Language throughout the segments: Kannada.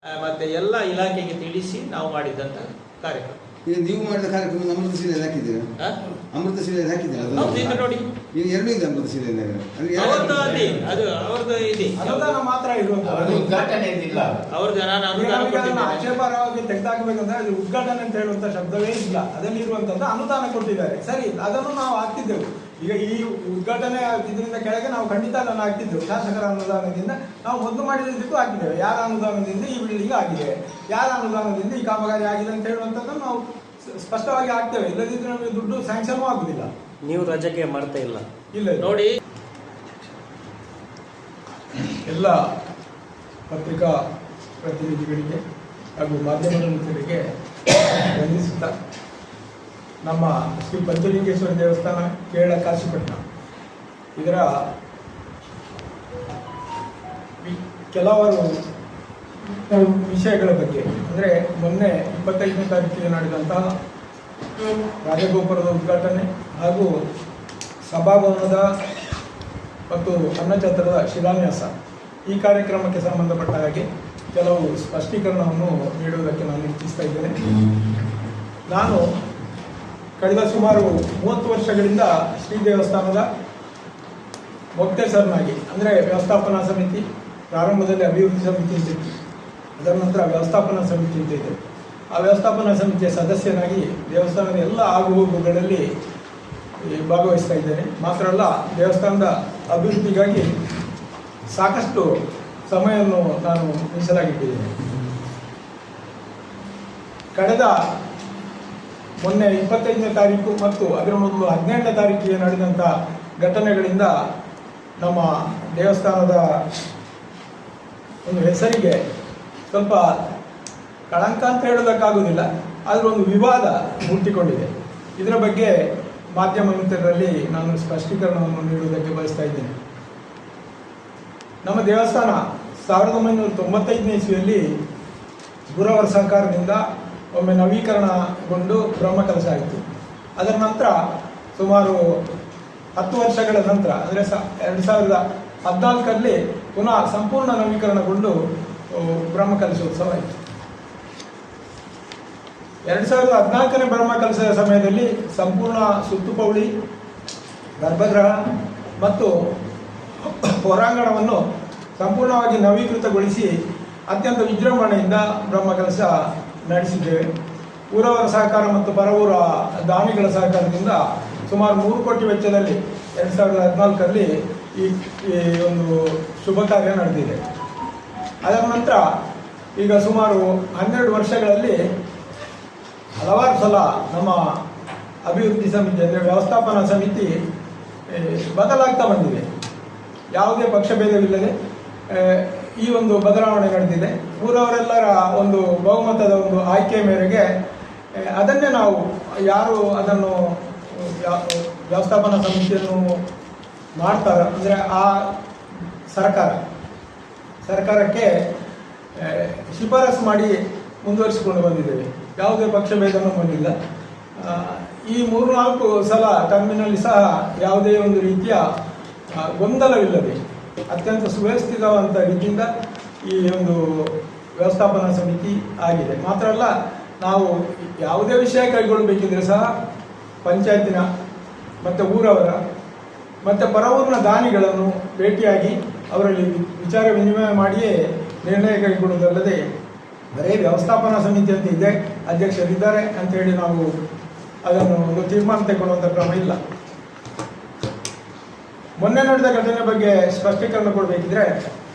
ಮತ್ತು ಎಲ್ಲ ಇಲಾಖೆಗೆ ತಿಳಿಸಿ ನಾವು ಮಾಡಿದಂಥ ಕಾರ್ಯಕ್ರಮ. ನೀವು ಮಾಡಿದ ಕಾರ್ಯಕ್ರಮ ಅಮೃತ ಶಿಲೆಯಲ್ಲಿ ಹಾಕಿದ್ದೀರಾ? ಅಮೃತ ಶಿಲೆಯಲ್ಲಿ ಹಾಕಿದ್ದೀರಾ? ಇದು ನೋಡಿ, ಈಗ ಎರಡೂ ಇದೆ ಅಮೃತ ಶಿಲೆಯಲ್ಲಿ. ಅದು ಅವ್ರದ್ದು ಇದೆ, ಅನುದಾನ ಮಾತ್ರ ಇರುವಂತದ್ದು, ಉದ್ಘಾಟನೆ ಇಲ್ಲ ಅವ್ರದ್ದು. ನಾನು ಅನುದಾನ ಕೊಟ್ಟಿದ್ದೇನೆ. ಆಕ್ಷೇಪಾರ್ಹವಾಗಿ ತೆಗೆದಾಕಬೇಕಂದ್ರೆ ಅದು ಉದ್ಘಾಟನೆ ಅಂತ ಹೇಳುವಂತ ಶಬ್ದವೇ ಇಲ್ಲ. ಅದರಲ್ಲಿ ಇರುವಂತದ್ದು ಅನುದಾನ ಕೊಟ್ಟಿದ್ದಾರೆ, ಸರಿ, ಅದನ್ನು ನಾವು ಹಾಕ್ತಿದ್ದೆವು. ಈಗ ಈ ಉದ್ಘಾಟನೆ ಇದರಿಂದ ಕೆಳಗೆ ನಾವು ಖಂಡಿತ ಅದನ್ನು ಹಾಕ್ತಿದ್ದೆವು. ಶಾಸಕರ ಅನುದಾನದಿಂದ ನಾವು ಮೊದಲು ಮಾಡಿದ್ದಕ್ಕೂ ಹಾಕಿದ್ದೇವೆ. ಯಾರ ಅನುದಾನದಿಂದ ಈ ಬಿಲ್ಡಿಂಗ್ ಆಗಿದೆ, ಯಾರ ಅನುದಾನದಿಂದ ಈ ಕಾಮಗಾರಿ ಆಗಿದೆ ಅಂತ ಹೇಳುವಂಥದ್ದನ್ನು ನಾವು ಸ್ಪಷ್ಟವಾಗಿ ಹಾಕ್ತೇವೆ. ಇಲ್ಲದಿದ್ದರೆ ನಮಗೆ ದುಡ್ಡು ಸ್ಯಾಂಕ್ಷನ್ ಆಗುದಿಲ್ಲ. ನೀವು ರಜೆಗೆ ಮಾಡ್ತಾ ಇಲ್ಲ? ಇಲ್ಲ. ನೋಡಿ, ಎಲ್ಲ ಪತ್ರಿಕಾ ಪ್ರತಿನಿಧಿಗಳಿಗೆ ಹಾಗೂ ಮಾಧ್ಯಮದ ಮಿತ್ರರಿಗೆ ವಂದಿಸುತ್ತಾ, ನಮ್ಮ ಶ್ರೀ ಪಂಚಲಿಂಗೇಶ್ವರ ದೇವಸ್ಥಾನ ಕೇರಳ ಕಾಶಿಪಟ್ಟಣ ಇದರ ಕೆಲವರು ವಿಷಯಗಳ ಬಗ್ಗೆ, ಅಂದರೆ ಮೊನ್ನೆ 25ನೇ ತಾರೀಕಿಗೆ ನಡೆದಂತಹ ರಾಜಗೋಪುರದ ಉದ್ಘಾಟನೆ ಹಾಗೂ ಸಭಾಭವನದ ಮತ್ತು ಅನ್ನಛತ್ರದ ಶಿಲಾನ್ಯಾಸ, ಈ ಕಾರ್ಯಕ್ರಮಕ್ಕೆ ಸಂಬಂಧಪಟ್ಟ ಹಾಗೆ ಕೆಲವು ಸ್ಪಷ್ಟೀಕರಣವನ್ನು ನೀಡುವುದಕ್ಕೆ ನಾನು ಇಚ್ಛಿಸ್ತಾ ಇದ್ದೇನೆ. ನಾನು ಕಳೆದ ಸುಮಾರು 30 ವರ್ಷಗಳಿಂದ ಶ್ರೀ ದೇವಸ್ಥಾನದ ಮೊಕ್ತೇಸರನಾಗಿ, ಅಂದರೆ ವ್ಯವಸ್ಥಾಪನಾ ಸಮಿತಿ, ಪ್ರಾರಂಭದಲ್ಲಿ ಅಭಿವೃದ್ಧಿ ಸಮಿತಿ ಅಂತ ಇತ್ತು, ಅದರ ನಂತರ ವ್ಯವಸ್ಥಾಪನಾ ಸಮಿತಿ ಅಂತ ಇದೆ. ಆ ವ್ಯವಸ್ಥಾಪನಾ ಸಮಿತಿಯ ಸದಸ್ಯನಾಗಿ ದೇವಸ್ಥಾನದ ಎಲ್ಲ ಆಗುಹೋಗುಗಳಲ್ಲಿ ಭಾಗವಹಿಸ್ತಾ ಇದ್ದೇನೆ. ಮಾತ್ರ ಅಲ್ಲ, ದೇವಸ್ಥಾನದ ಅಭಿವೃದ್ಧಿಗಾಗಿ ಸಾಕಷ್ಟು ಸಮಯವನ್ನು ನಾನು ಮೀಸಲಾಗಿಟ್ಟಿದ್ದೇನೆ. ಕಳೆದ ಮೊನ್ನೆ 25ನೇ ತಾರೀಕು ಮತ್ತು ಅದರ ಮೊದಲು 17ನೇ ತಾರೀಕಿಗೆ ನಡೆದಂಥ ಘಟನೆಗಳಿಂದ ನಮ್ಮ ದೇವಸ್ಥಾನದ ಒಂದು ಹೆಸರಿಗೆ ಸ್ವಲ್ಪ ಕಳಂಕ ಅಂತ ಹೇಳೋದಕ್ಕಾಗೋದಿಲ್ಲ, ಆದರೂ ಒಂದು ವಿವಾದ ಮೂಡಿಕೊಂಡಿದೆ. ಇದರ ಬಗ್ಗೆ ಮಾಧ್ಯಮ ಮಿತ್ರರಲ್ಲಿ ನಾನು ಸ್ಪಷ್ಟೀಕರಣವನ್ನು ನೀಡುವುದಕ್ಕೆ ಬಯಸ್ತಾ ಇದ್ದೇನೆ. ನಮ್ಮ ದೇವಸ್ಥಾನ 1995ನೇ ಇಸ್ವಿಯಲ್ಲಿ ಗುರವರ ಸಹಕಾರದಿಂದ ಒಮ್ಮೆ ನವೀಕರಣಗೊಂಡು ಬ್ರಹ್ಮಕಲಶ ಆಯಿತು. ಅದರ ನಂತರ ಸುಮಾರು 10 ವರ್ಷಗಳ ನಂತರ, ಅಂದರೆ 2014ರಲ್ಲಿ ಪುನಃ ಸಂಪೂರ್ಣ ನವೀಕರಣಗೊಂಡು ಬ್ರಹ್ಮಕಲಶೋತ್ಸವ ಆಯಿತು. 2014ನೇ ಬ್ರಹ್ಮಕಲಶದ ಸಮಯದಲ್ಲಿ ಸಂಪೂರ್ಣ ಸುತ್ತುಪೌಳಿ, ಗರ್ಭಗೃಹ ಮತ್ತು ಹೊರಾಂಗಣವನ್ನು ಸಂಪೂರ್ಣವಾಗಿ ನವೀಕೃತಗೊಳಿಸಿ ಅತ್ಯಂತ ವಿಜೃಂಭಣೆಯಿಂದ ಬ್ರಹ್ಮಕಲಶ ನಡೆಸಿದ್ದೇವೆ. ಊರವರ ಸಹಕಾರ ಮತ್ತು ಪರವೂರ ದಾನಿಗಳ ಸಹಕಾರದಿಂದ ಸುಮಾರು 3 ಕೋಟಿ ವೆಚ್ಚದಲ್ಲಿ 2014ರಲ್ಲಿ ಈ ಒಂದು ಶುಭ ಕಾರ್ಯ ನಡೆದಿದೆ. ಅದರ ನಂತರ ಈಗ ಸುಮಾರು 12 ವರ್ಷಗಳಲ್ಲಿ ಹಲವಾರು ಸಲ ನಮ್ಮ ಅಭಿವೃದ್ಧಿ ಸಮಿತಿ, ಅಂದರೆ ವ್ಯವಸ್ಥಾಪನಾ ಸಮಿತಿ ಬದಲಾಗ್ತಾ ಬಂದಿದೆ. ಯಾವುದೇ ಪಕ್ಷಭೇದವಿಲ್ಲದೆ ಈ ಒಂದು ಬದಲಾವಣೆ ನಡೆದಿದೆ. ಊರವರೆಲ್ಲರ ಒಂದು ಬಹುಮತದ ಒಂದು ಆಯ್ಕೆ ಮೇರೆಗೆ ಅದನ್ನೇ ನಾವು, ಯಾರು ಅದನ್ನು ವ್ಯವಸ್ಥಾಪನಾ ಸಮಿತಿಯನ್ನು ಮಾಡ್ತಾರ, ಅಂದರೆ ಆ ಸರ್ಕಾರಕ್ಕೆ ಶಿಫಾರಸು ಮಾಡಿ ಮುಂದುವರಿಸಿಕೊಂಡು ಬಂದಿದ್ದೇವೆ. ಯಾವುದೇ ಪಕ್ಷಭೇದನೂ ಬಂದಿಲ್ಲ. ಈ 3-4 ಸಲ ಟರ್ಮಿನಲ್ಲಿ ಸಹ ಯಾವುದೇ ಒಂದು ರೀತಿಯ ಗೊಂದಲವಿಲ್ಲದೆ ಅತ್ಯಂತ ಸುವ್ಯವಸ್ಥಿತವಂತ ರೀತಿಯಿಂದ ಈ ಒಂದು ವ್ಯವಸ್ಥಾಪನಾ ಸಮಿತಿ ಆಗಿದೆ. ಮಾತ್ರ ಅಲ್ಲ, ನಾವು ಯಾವುದೇ ವಿಷಯ ಕೈಗೊಳ್ಳಬೇಕಿದ್ರೆ ಸಹ ಪಂಚಾಯತಿನ ಮತ್ತು ಊರವರ ಮತ್ತು ಪರವೂರಿನ ದಾನಿಗಳನ್ನು ಭೇಟಿಯಾಗಿ ಅವರಲ್ಲಿ ವಿಚಾರ ವಿನಿಮಯ ಮಾಡಿಯೇ ನಿರ್ಣಯ ಕೈಗೊಳ್ಳುವುದಲ್ಲದೆ, ಬರೀ ವ್ಯವಸ್ಥಾಪನಾ ಸಮಿತಿ ಅಂತ ಇದೆ, ಅಧ್ಯಕ್ಷರಿದ್ದಾರೆ ಅಂಥೇಳಿ ನಾವು ಅದನ್ನು ಒಂದು ತೀರ್ಮಾನ ತೆಗೆದುಕೊಳ್ಳುವಂಥ ಕ್ರಮ ಇಲ್ಲ. ಮೊನ್ನೆ ನಡೆದ ಘಟನೆ ಬಗ್ಗೆ ಸ್ಪಷ್ಟೀಕರಣ ಕೊಡಬೇಕಿದ್ರೆ,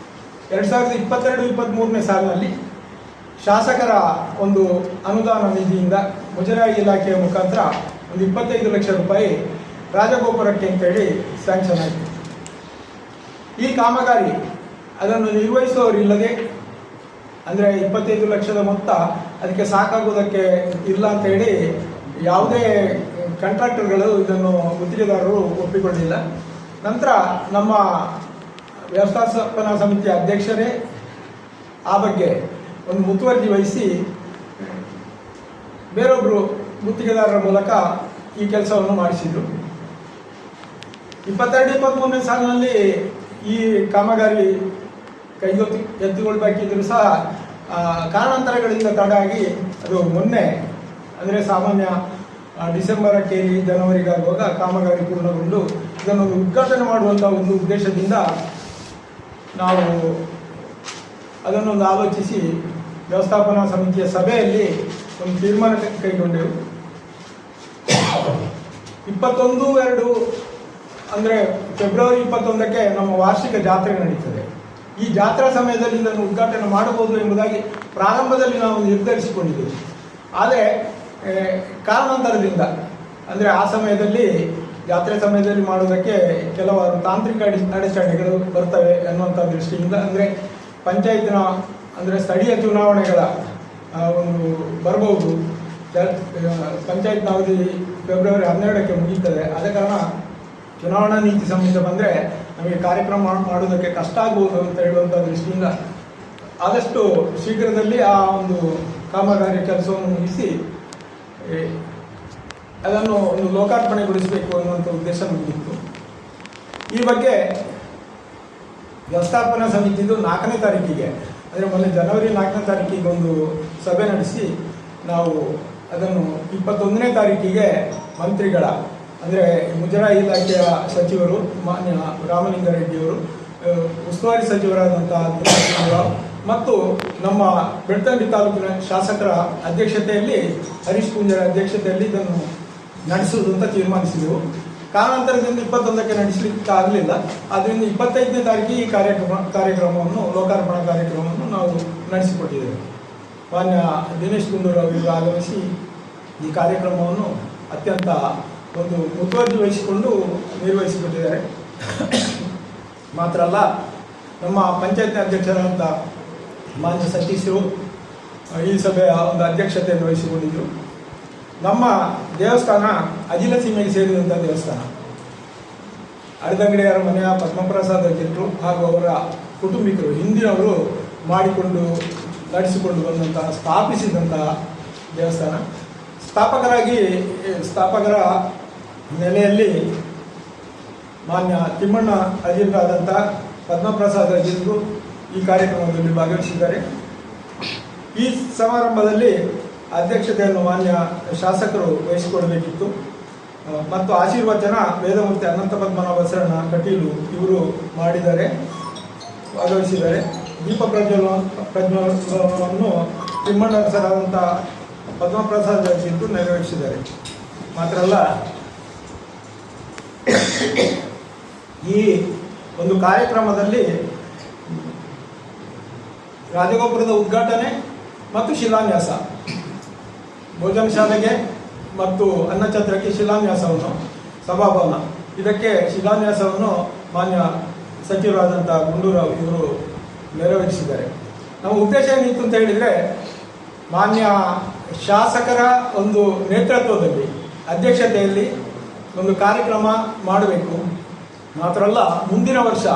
2022-23ನೇ ಸಾಲಿನಲ್ಲಿ ಶಾಸಕರ ಒಂದು ಅನುದಾನ ನಿಧಿಯಿಂದ ಮುಜರಾಯಿ ಇಲಾಖೆಯ ಮುಖಾಂತರ ಒಂದು 25 ಲಕ್ಷ ರೂಪಾಯಿ ರಾಜಗೋಪುರಕ್ಕೆ ಅಂತೇಳಿ ಸ್ಯಾಂಕ್ಷನ್ ಆಯಿತು. ಈ ಕಾಮಗಾರಿ ಅದನ್ನು ನಿರ್ವಹಿಸುವವರಿಲ್ಲದೆ, ಅಂದರೆ 25 ಲಕ್ಷದ ಮೊತ್ತ ಅದಕ್ಕೆ ಸಾಕಾಗುವುದಕ್ಕೆ ಇಲ್ಲ ಅಂತೇಳಿ ಯಾವುದೇ ಕಾಂಟ್ರಾಕ್ಟರ್ಗಳು ಇದನ್ನು ಗುತ್ತಿಗೆದಾರರು ಒಪ್ಪಿಕೊಂಡಿಲ್ಲ. ನಂತರ ನಮ್ಮ ವ್ಯವಸ್ಥಾಪನಾ ಸಮಿತಿಯ ಅಧ್ಯಕ್ಷರೇ ಆ ಬಗ್ಗೆ ಒಂದು ಮುತುವರ್ಜಿ ವಹಿಸಿ ಬೇರೊಬ್ಬರು ಗುತ್ತಿಗೆದಾರರ ಮೂಲಕ ಈ ಕೆಲಸವನ್ನು ಮಾಡಿಸಿದರು. 22-23ನೇ ಸಾಲಿನಲ್ಲಿ ಈ ಕಾಮಗಾರಿ ಎತ್ತುಗೊಳ್ಬೇಕಿದ್ದರೂ ಸಹ ಕಾರಣಾಂತರಗಳಿಂದ ತಡ ಆಗಿ ಅದು ಮೊನ್ನೆ ಅಂದರೆ ಸಾಮಾನ್ಯ ಡಿಸೆಂಬರಕ್ಕೆ ಜನವರಿಗಾಗುವಾಗ ಕಾಮಗಾರಿ ಪೂರ್ಣಗೊಂಡು ಇದನ್ನು ಉದ್ಘಾಟನೆ ಮಾಡುವಂಥ ಒಂದು ಉದ್ದೇಶದಿಂದ ನಾವು ಅದನ್ನೊಂದು ಆಲೋಚಿಸಿ ವ್ಯವಸ್ಥಾಪನಾ ಸಮಿತಿಯ ಸಭೆಯಲ್ಲಿ ಒಂದು ತೀರ್ಮಾನ ಕೈಗೊಂಡೆವು. 21/2 ಅಂದರೆ ಫೆಬ್ರವರಿ 21ಕ್ಕೆ ನಮ್ಮ ವಾರ್ಷಿಕ ಜಾತ್ರೆ ನಡೀತದೆ. ಈ ಜಾತ್ರಾ ಸಮಯದಲ್ಲಿ ಇದನ್ನು ಉದ್ಘಾಟನೆ ಮಾಡಬಹುದು ಎಂಬುದಾಗಿ ಪ್ರಾರಂಭದಲ್ಲಿ ನಾವು ನಿರ್ಧರಿಸಿಕೊಂಡಿದ್ದೆವು. ಆದರೆ ಕಾರಣಾಂತರದಿಂದ ಅಂದರೆ ಆ ಸಮಯದಲ್ಲಿ ಜಾತ್ರೆ ಸಮಯದಲ್ಲಿ ಮಾಡುವುದಕ್ಕೆ ಕೆಲವಾರು ತಾಂತ್ರಿಕ ಅಡಚಣೆಗಳು ಬರ್ತವೆ ಅನ್ನುವಂಥ ದೃಷ್ಟಿಯಿಂದ, ಅಂದರೆ ಪಂಚಾಯತ್ನ ಅಂದರೆ ಸ್ಥಳೀಯ ಚುನಾವಣೆಗಳ ಒಂದು ಬರಬಹುದು. ಪಂಚಾಯತ್ನ ಅವಧಿ ಫೆಬ್ರವರಿ 12ಕ್ಕೆ ಮುಗೀತದೆ. ಆದ ಕಾರಣ ಚುನಾವಣಾ ನೀತಿ ಸಂಹಿತ ಬಂದರೆ ನಮಗೆ ಕಾರ್ಯಕ್ರಮ ಮಾಡುವುದಕ್ಕೆ ಕಷ್ಟ ಆಗ್ಬೋದು ಅಂತ ಹೇಳುವಂಥ ದೃಷ್ಟಿಯಿಂದ ಆದಷ್ಟು ಶೀಘ್ರದಲ್ಲಿ ಆ ಒಂದು ಕಾಮಗಾರಿ ಕೆಲಸವನ್ನು ಮುಗಿಸಿ ಅದನ್ನು ಒಂದು ಲೋಕಾರ್ಪಣೆಗೊಳಿಸಬೇಕು ಅನ್ನುವಂಥ ಉದ್ದೇಶ ನಮಗಿತ್ತು. ಈ ಬಗ್ಗೆ ವ್ಯವಸ್ಥಾಪನಾ ಸಮಿತಿದು 4ನೇ ತಾರೀಕಿಗೆ ಅಂದರೆ ಮೊನ್ನೆ ಜನವರಿ 4ನೇ ತಾರೀಕಿಗೆ ಒಂದು ಸಭೆ ನಡೆಸಿ ನಾವು ಅದನ್ನು 21ನೇ ತಾರೀಕಿಗೆ ಮಂತ್ರಿಗಳ ಅಂದರೆ ಮುಜರಾಯಿ ಇಲಾಖೆಯ ಸಚಿವರು ಮಾನ್ಯ ರಾಮಲಿಂಗಾರೆಡ್ಡಿಯವರು, ಉಸ್ತುವಾರಿ ಸಚಿವರಾದಂತಹ ಮತ್ತು ನಮ್ಮ ಬೆಳ್ತಂಗಡಿ ತಾಲೂಕಿನ ಶಾಸಕರ ಅಧ್ಯಕ್ಷತೆಯಲ್ಲಿ ಹರೀಶ್ ಪೂಂಜಾರಿ ಅಧ್ಯಕ್ಷತೆಯಲ್ಲಿ ಇದನ್ನು ನಡೆಸುವುದು ಅಂತ ತೀರ್ಮಾನಿಸಿದೆವು. ಕಾರಣಾಂತರದಿಂದ 21ಕ್ಕೆ ನಡೆಸಲಿಕ್ಕೆ ಆಗಲಿಲ್ಲ. ಆದ್ದರಿಂದ 25ನೇ ತಾರೀಕಿಗೆ ಈ ಕಾರ್ಯಕ್ರಮವನ್ನು ಲೋಕಾರ್ಪಣಾ ಕಾರ್ಯಕ್ರಮವನ್ನು ನಾವು ನಡೆಸಿಕೊಟ್ಟಿದ್ದೇವೆ. ಮಾನ್ಯ ದಿನೇಶ್ ಗುಂಡೂರಾವ್ ಅವರು ಆಗಮಿಸಿ ಈ ಕಾರ್ಯಕ್ರಮವನ್ನು ಅತ್ಯಂತ ಒಂದು ಮುತುವರ್ಜಿ ವಹಿಸಿಕೊಂಡು ನಿರ್ವಹಿಸಿಕೊಟ್ಟಿದ್ದಾರೆ. ಮಾತ್ರ ಅಲ್ಲ, ನಮ್ಮ ಪಂಚಾಯತ್ ಅಧ್ಯಕ್ಷರಾದಂಥ ಮಾನ್ಯ ಸತೀಶರು ಈ ಸಭೆಯ ಒಂದು ಅಧ್ಯಕ್ಷತೆಯನ್ನು ವಹಿಸಿಕೊಂಡಿದ್ದರು. ನಮ್ಮ ದೇವಸ್ಥಾನ ಅಜಿಲ ಸೀಮೆಗೆ ಸೇರಿದಂಥ ದೇವಸ್ಥಾನ. ಅಡದಂಗಡಿಯವರ ಮನೆಯ ಪದ್ಮಪ್ರಸಾದ ಅಜ್ಜರು ಹಾಗೂ ಅವರ ಕುಟುಂಬಿಕರು ಹಿಂದಿನವರು ಮಾಡಿಕೊಂಡು ನಡೆಸಿಕೊಂಡು ಬಂದಂತಹ ಸ್ಥಾಪಿಸಿದಂತಹ ದೇವಸ್ಥಾನ. ಸ್ಥಾಪಕರ ನೆಲೆಯಲ್ಲಿ ಮಾನ್ಯ ತಿಮ್ಮಣ್ಣ ಅಜೀರ್ಗಾದಂಥ ಪದ್ಮಪ್ರಸಾದ್ ಅಜೀರ್ರು ಈ ಕಾರ್ಯಕ್ರಮದಲ್ಲಿ ಭಾಗವಹಿಸಿದ್ದಾರೆ. ಈ ಸಮಾರಂಭದಲ್ಲಿ ಅಧ್ಯಕ್ಷತೆಯನ್ನು ಮಾನ್ಯ ಶಾಸಕರು ವಹಿಸಿಕೊಡಬೇಕಿತ್ತು ಮತ್ತು ಆಶೀರ್ವಚನ ವೇದಮೂರ್ತಿ ಅನಂತ ಪದ್ಮನಾಭ ಶರಣ ಕಟೀಲು ಇವರು ಭಾಗವಹಿಸಿದ್ದಾರೆ. ದೀಪ ಪ್ರಜ್ವಲನವನ್ನು ತಿಮ್ಮಣ್ಣರಸರಾದಂಥ ಪದ್ಮಪ್ರಸಾದ್ ಅಜೀರ್ರು ನೆರವೇರಿಸಿದ್ದಾರೆ. ಮಾತ್ರ ಅಲ್ಲ, ಈ ಒಂದು ಕಾರ್ಯಕ್ರಮದಲ್ಲಿ ರಾಜಗೋಪುರದ ಉದ್ಘಾಟನೆ ಮತ್ತು ಶಿಲಾನ್ಯಾಸ, ಭೋಜನ ಶಾಲೆಗೆ ಮತ್ತು ಅನ್ನಛತ್ರಕ್ಕೆ ಶಿಲಾನ್ಯಾಸವನ್ನು, ಸಭಾಭವನ ಇದಕ್ಕೆ ಶಿಲಾನ್ಯಾಸವನ್ನು ಮಾನ್ಯ ಸಚಿವರಾದಂಥ ಗುಂಡೂರಾವ್ ಇವರು ನೆರವೇರಿಸಿದ್ದಾರೆ. ನಮ್ಮ ಉದ್ದೇಶ ಏನಿತ್ತು ಅಂತ ಹೇಳಿದರೆ, ಮಾನ್ಯ ಶಾಸಕರ ಒಂದು ನೇತೃತ್ವದಲ್ಲಿ ಅಧ್ಯಕ್ಷತೆಯಲ್ಲಿ ಒಂದು ಕಾರ್ಯಕ್ರಮ ಮಾಡಬೇಕು. ಮಾತ್ರ ಅಲ್ಲ, ಮುಂದಿನ ವರ್ಷ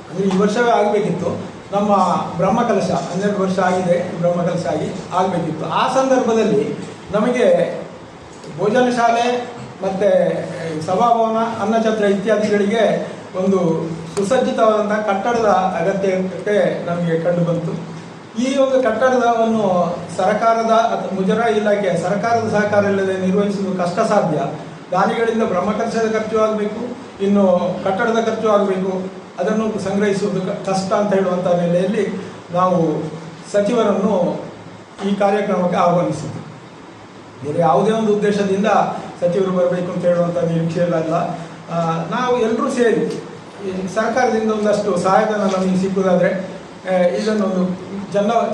ಅಂದರೆ ಈ ವರ್ಷವೇ ಆಗಬೇಕಿತ್ತು. ನಮ್ಮ ಬ್ರಹ್ಮಕಲಶ 12 ವರ್ಷ ಆಗಿದೆ, ಬ್ರಹ್ಮಕಲಶ ಆಗಬೇಕಿತ್ತು. ಆ ಸಂದರ್ಭದಲ್ಲಿ ನಮಗೆ ಭೋಜನ ಶಾಲೆ ಮತ್ತು ಸಭಾಭವನ, ಅನ್ನಛತ್ರ ಇತ್ಯಾದಿಗಳಿಗೆ ಒಂದು ಸುಸಜ್ಜಿತವಾದಂಥ ಕಟ್ಟಡದ ಅಗತ್ಯತೆ ನಮಗೆ ಕಂಡು ಬಂತು. ಈ ಒಂದು ಕಟ್ಟಡವನ್ನು ಸರ್ಕಾರದ ಮುಜರಾಯಿ ಇಲಾಖೆ ಸರ್ಕಾರದ ಸಹಕಾರ ಇಲ್ಲದೆ ನಿರ್ವಹಿಸುವುದು ಕಷ್ಟ ಸಾಧ್ಯ. ದಾನಿಗಳಿಂದ ಬ್ರಹ್ಮಕಲಶದ ಖರ್ಚು ಆಗಬೇಕು, ಇನ್ನು ಕಟ್ಟಡದ ಖರ್ಚು ಆಗಬೇಕು, ಅದನ್ನು ಸಂಗ್ರಹಿಸುವುದು ಕಷ್ಟ ಅಂತ ಹೇಳುವಂಥ ನೆಲೆಯಲ್ಲಿ ನಾವು ಸಚಿವರನ್ನು ಈ ಕಾರ್ಯಕ್ರಮಕ್ಕೆ ಆಹ್ವಾನಿಸಿದ್ದು. ಬೇರೆ ಯಾವುದೇ ಒಂದು ಉದ್ದೇಶದಿಂದ ಸಚಿವರು ಬರಬೇಕು ಅಂತ ಹೇಳುವಂಥ ನಿರೀಕ್ಷೆಯಲ್ಲ. ನಾವು ಎಲ್ಲರೂ ಸೇರಿ ಸರ್ಕಾರದಿಂದ ಒಂದಷ್ಟು ಸಹಾಯಧನ ನಮಗೆ ಸಿಕ್ಕುವುದಾದರೆ ಇದನ್ನೊಂದು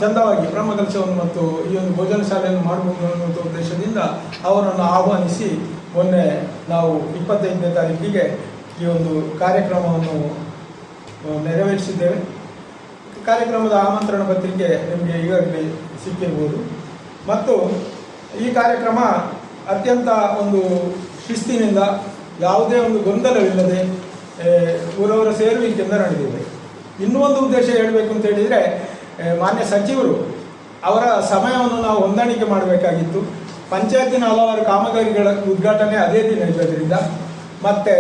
ಚಂದವಾಗಿ ಬ್ರಹ್ಮಕಲಶವನ್ನು ಮತ್ತು ಈ ಒಂದು ಭೋಜನ ಶಾಲೆಯನ್ನು ಮಾಡಬಹುದು ಅನ್ನುವಂಥ ಉದ್ದೇಶದಿಂದ ಅವರನ್ನು ಆಹ್ವಾನಿಸಿ ಮೊನ್ನೆ ನಾವು 25ನೇ ತಾರೀಕಿಗೆ ಈ ಒಂದು ಕಾರ್ಯಕ್ರಮವನ್ನು ನೆರವೇರಿಸಿದ್ದೇವೆ. ಕಾರ್ಯಕ್ರಮದ ಆಮಂತ್ರಣ ಪತ್ರಿಕೆ ನಿಮಗೆ ಈಗಾಗಲೇ ಸಿಕ್ಕಿರ್ಬೋದು. ಮತ್ತು ಈ ಕಾರ್ಯಕ್ರಮ ಅತ್ಯಂತ ಒಂದು ಶಿಸ್ತಿನಿಂದ, ಯಾವುದೇ ಒಂದು ಗೊಂದಲವಿಲ್ಲದೆ ಊರವರ ಸೇರುವಿಕೆಯಿಂದ ನಡೆದಿದೆ. ಇನ್ನೂ ಒಂದು ಉದ್ದೇಶ ಹೇಳಬೇಕು ಅಂತ ಹೇಳಿದರೆ, ಮಾನ್ಯ ಸಚಿವರು ಅವರ ಸಮಯವನ್ನು ನಾವು ಹೊಂದಾಣಿಕೆ ಮಾಡಬೇಕಾಗಿತ್ತು. ಪಂಚಾಯತಿನ ಹಲವಾರು ಕಾಮಗಾರಿಗಳ ಉದ್ಘಾಟನೆ ಅದೇ ದಿನ ಇರೋದ್ರಿಂದ, ಮತ್ತು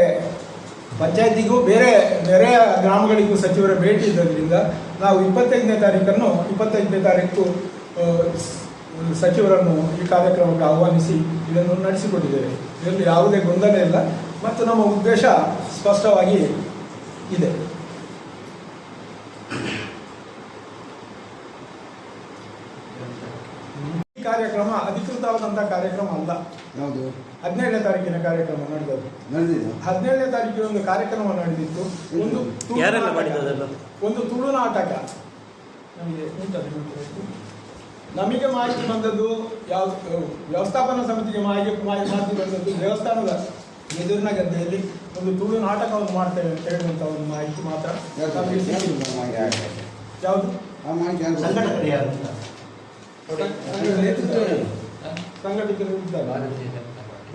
ಪಂಚಾಯತಿಗೂ ಬೇರೆ ನೆರೆಯ ಗ್ರಾಮಗಳಿಗೂ ಸಚಿವರ ಭೇಟಿ ಇರೋದ್ರಿಂದ ನಾವು 25ನೇ ತಾರೀಕು ಸಚಿವರನ್ನು ಈ ಕಾರ್ಯಕ್ರಮಕ್ಕೆ ಆಹ್ವಾನಿಸಿ ಇದನ್ನು ನಡೆಸಿಕೊಟ್ಟಿದ್ದೇವೆ. ಇದರಲ್ಲಿ ಯಾವುದೇ ಗೊಂದಲ ಇಲ್ಲ ಮತ್ತು ನಮ್ಮ ಉದ್ದೇಶ ಸ್ಪಷ್ಟವಾಗಿ ಇದೆ. ಈ ಕಾರ್ಯಕ್ರಮ ಅಧಿಕೃತವಾದಂತಹ ಕಾರ್ಯಕ್ರಮ ಅಲ್ಲ. ಯಾವುದು? 17ನೇ ತಾರೀಕಿನ ಕಾರ್ಯಕ್ರಮ ನಡೆದದ್ದು. 17ನೇ ತಾರೀಕಿನ ಒಂದು ಕಾರ್ಯಕ್ರಮ ನಡೆದಿತ್ತು. ಒಂದು ಯಾರೆಲ್ಲ ಮಾಡಿದ್ದಲ್ಲ? ಒಂದು ತುಳು ನಾಟಕ. ನಮಗೆ ಮಾಹಿತಿ ಬಂದದ್ದು ಯಾವ ವ್ಯವಸ್ಥಾಪನಾ ಸಮಿತಿಗೆ ಮಾಹಿತಿ ಬಂದದ್ದು ದೇವಸ್ಥಾನದ ಎದುರಿನ ಗದ್ದೆಯಲ್ಲಿ ಒಂದು ತುಳು ನಾಟಕವನ್ನು ಮಾಡ್ತೇವೆ ಅಂತ ಹೇಳುವಂತ ಒಂದು ಮಾಹಿತಿ ಮಾತ್ರ ನಮಗೆ ಸಿಕ್ಕಿಲ್ಲ. ಯಾವುದು? ಸಂಘಟಕರು ಇದ್ದಾರೆ.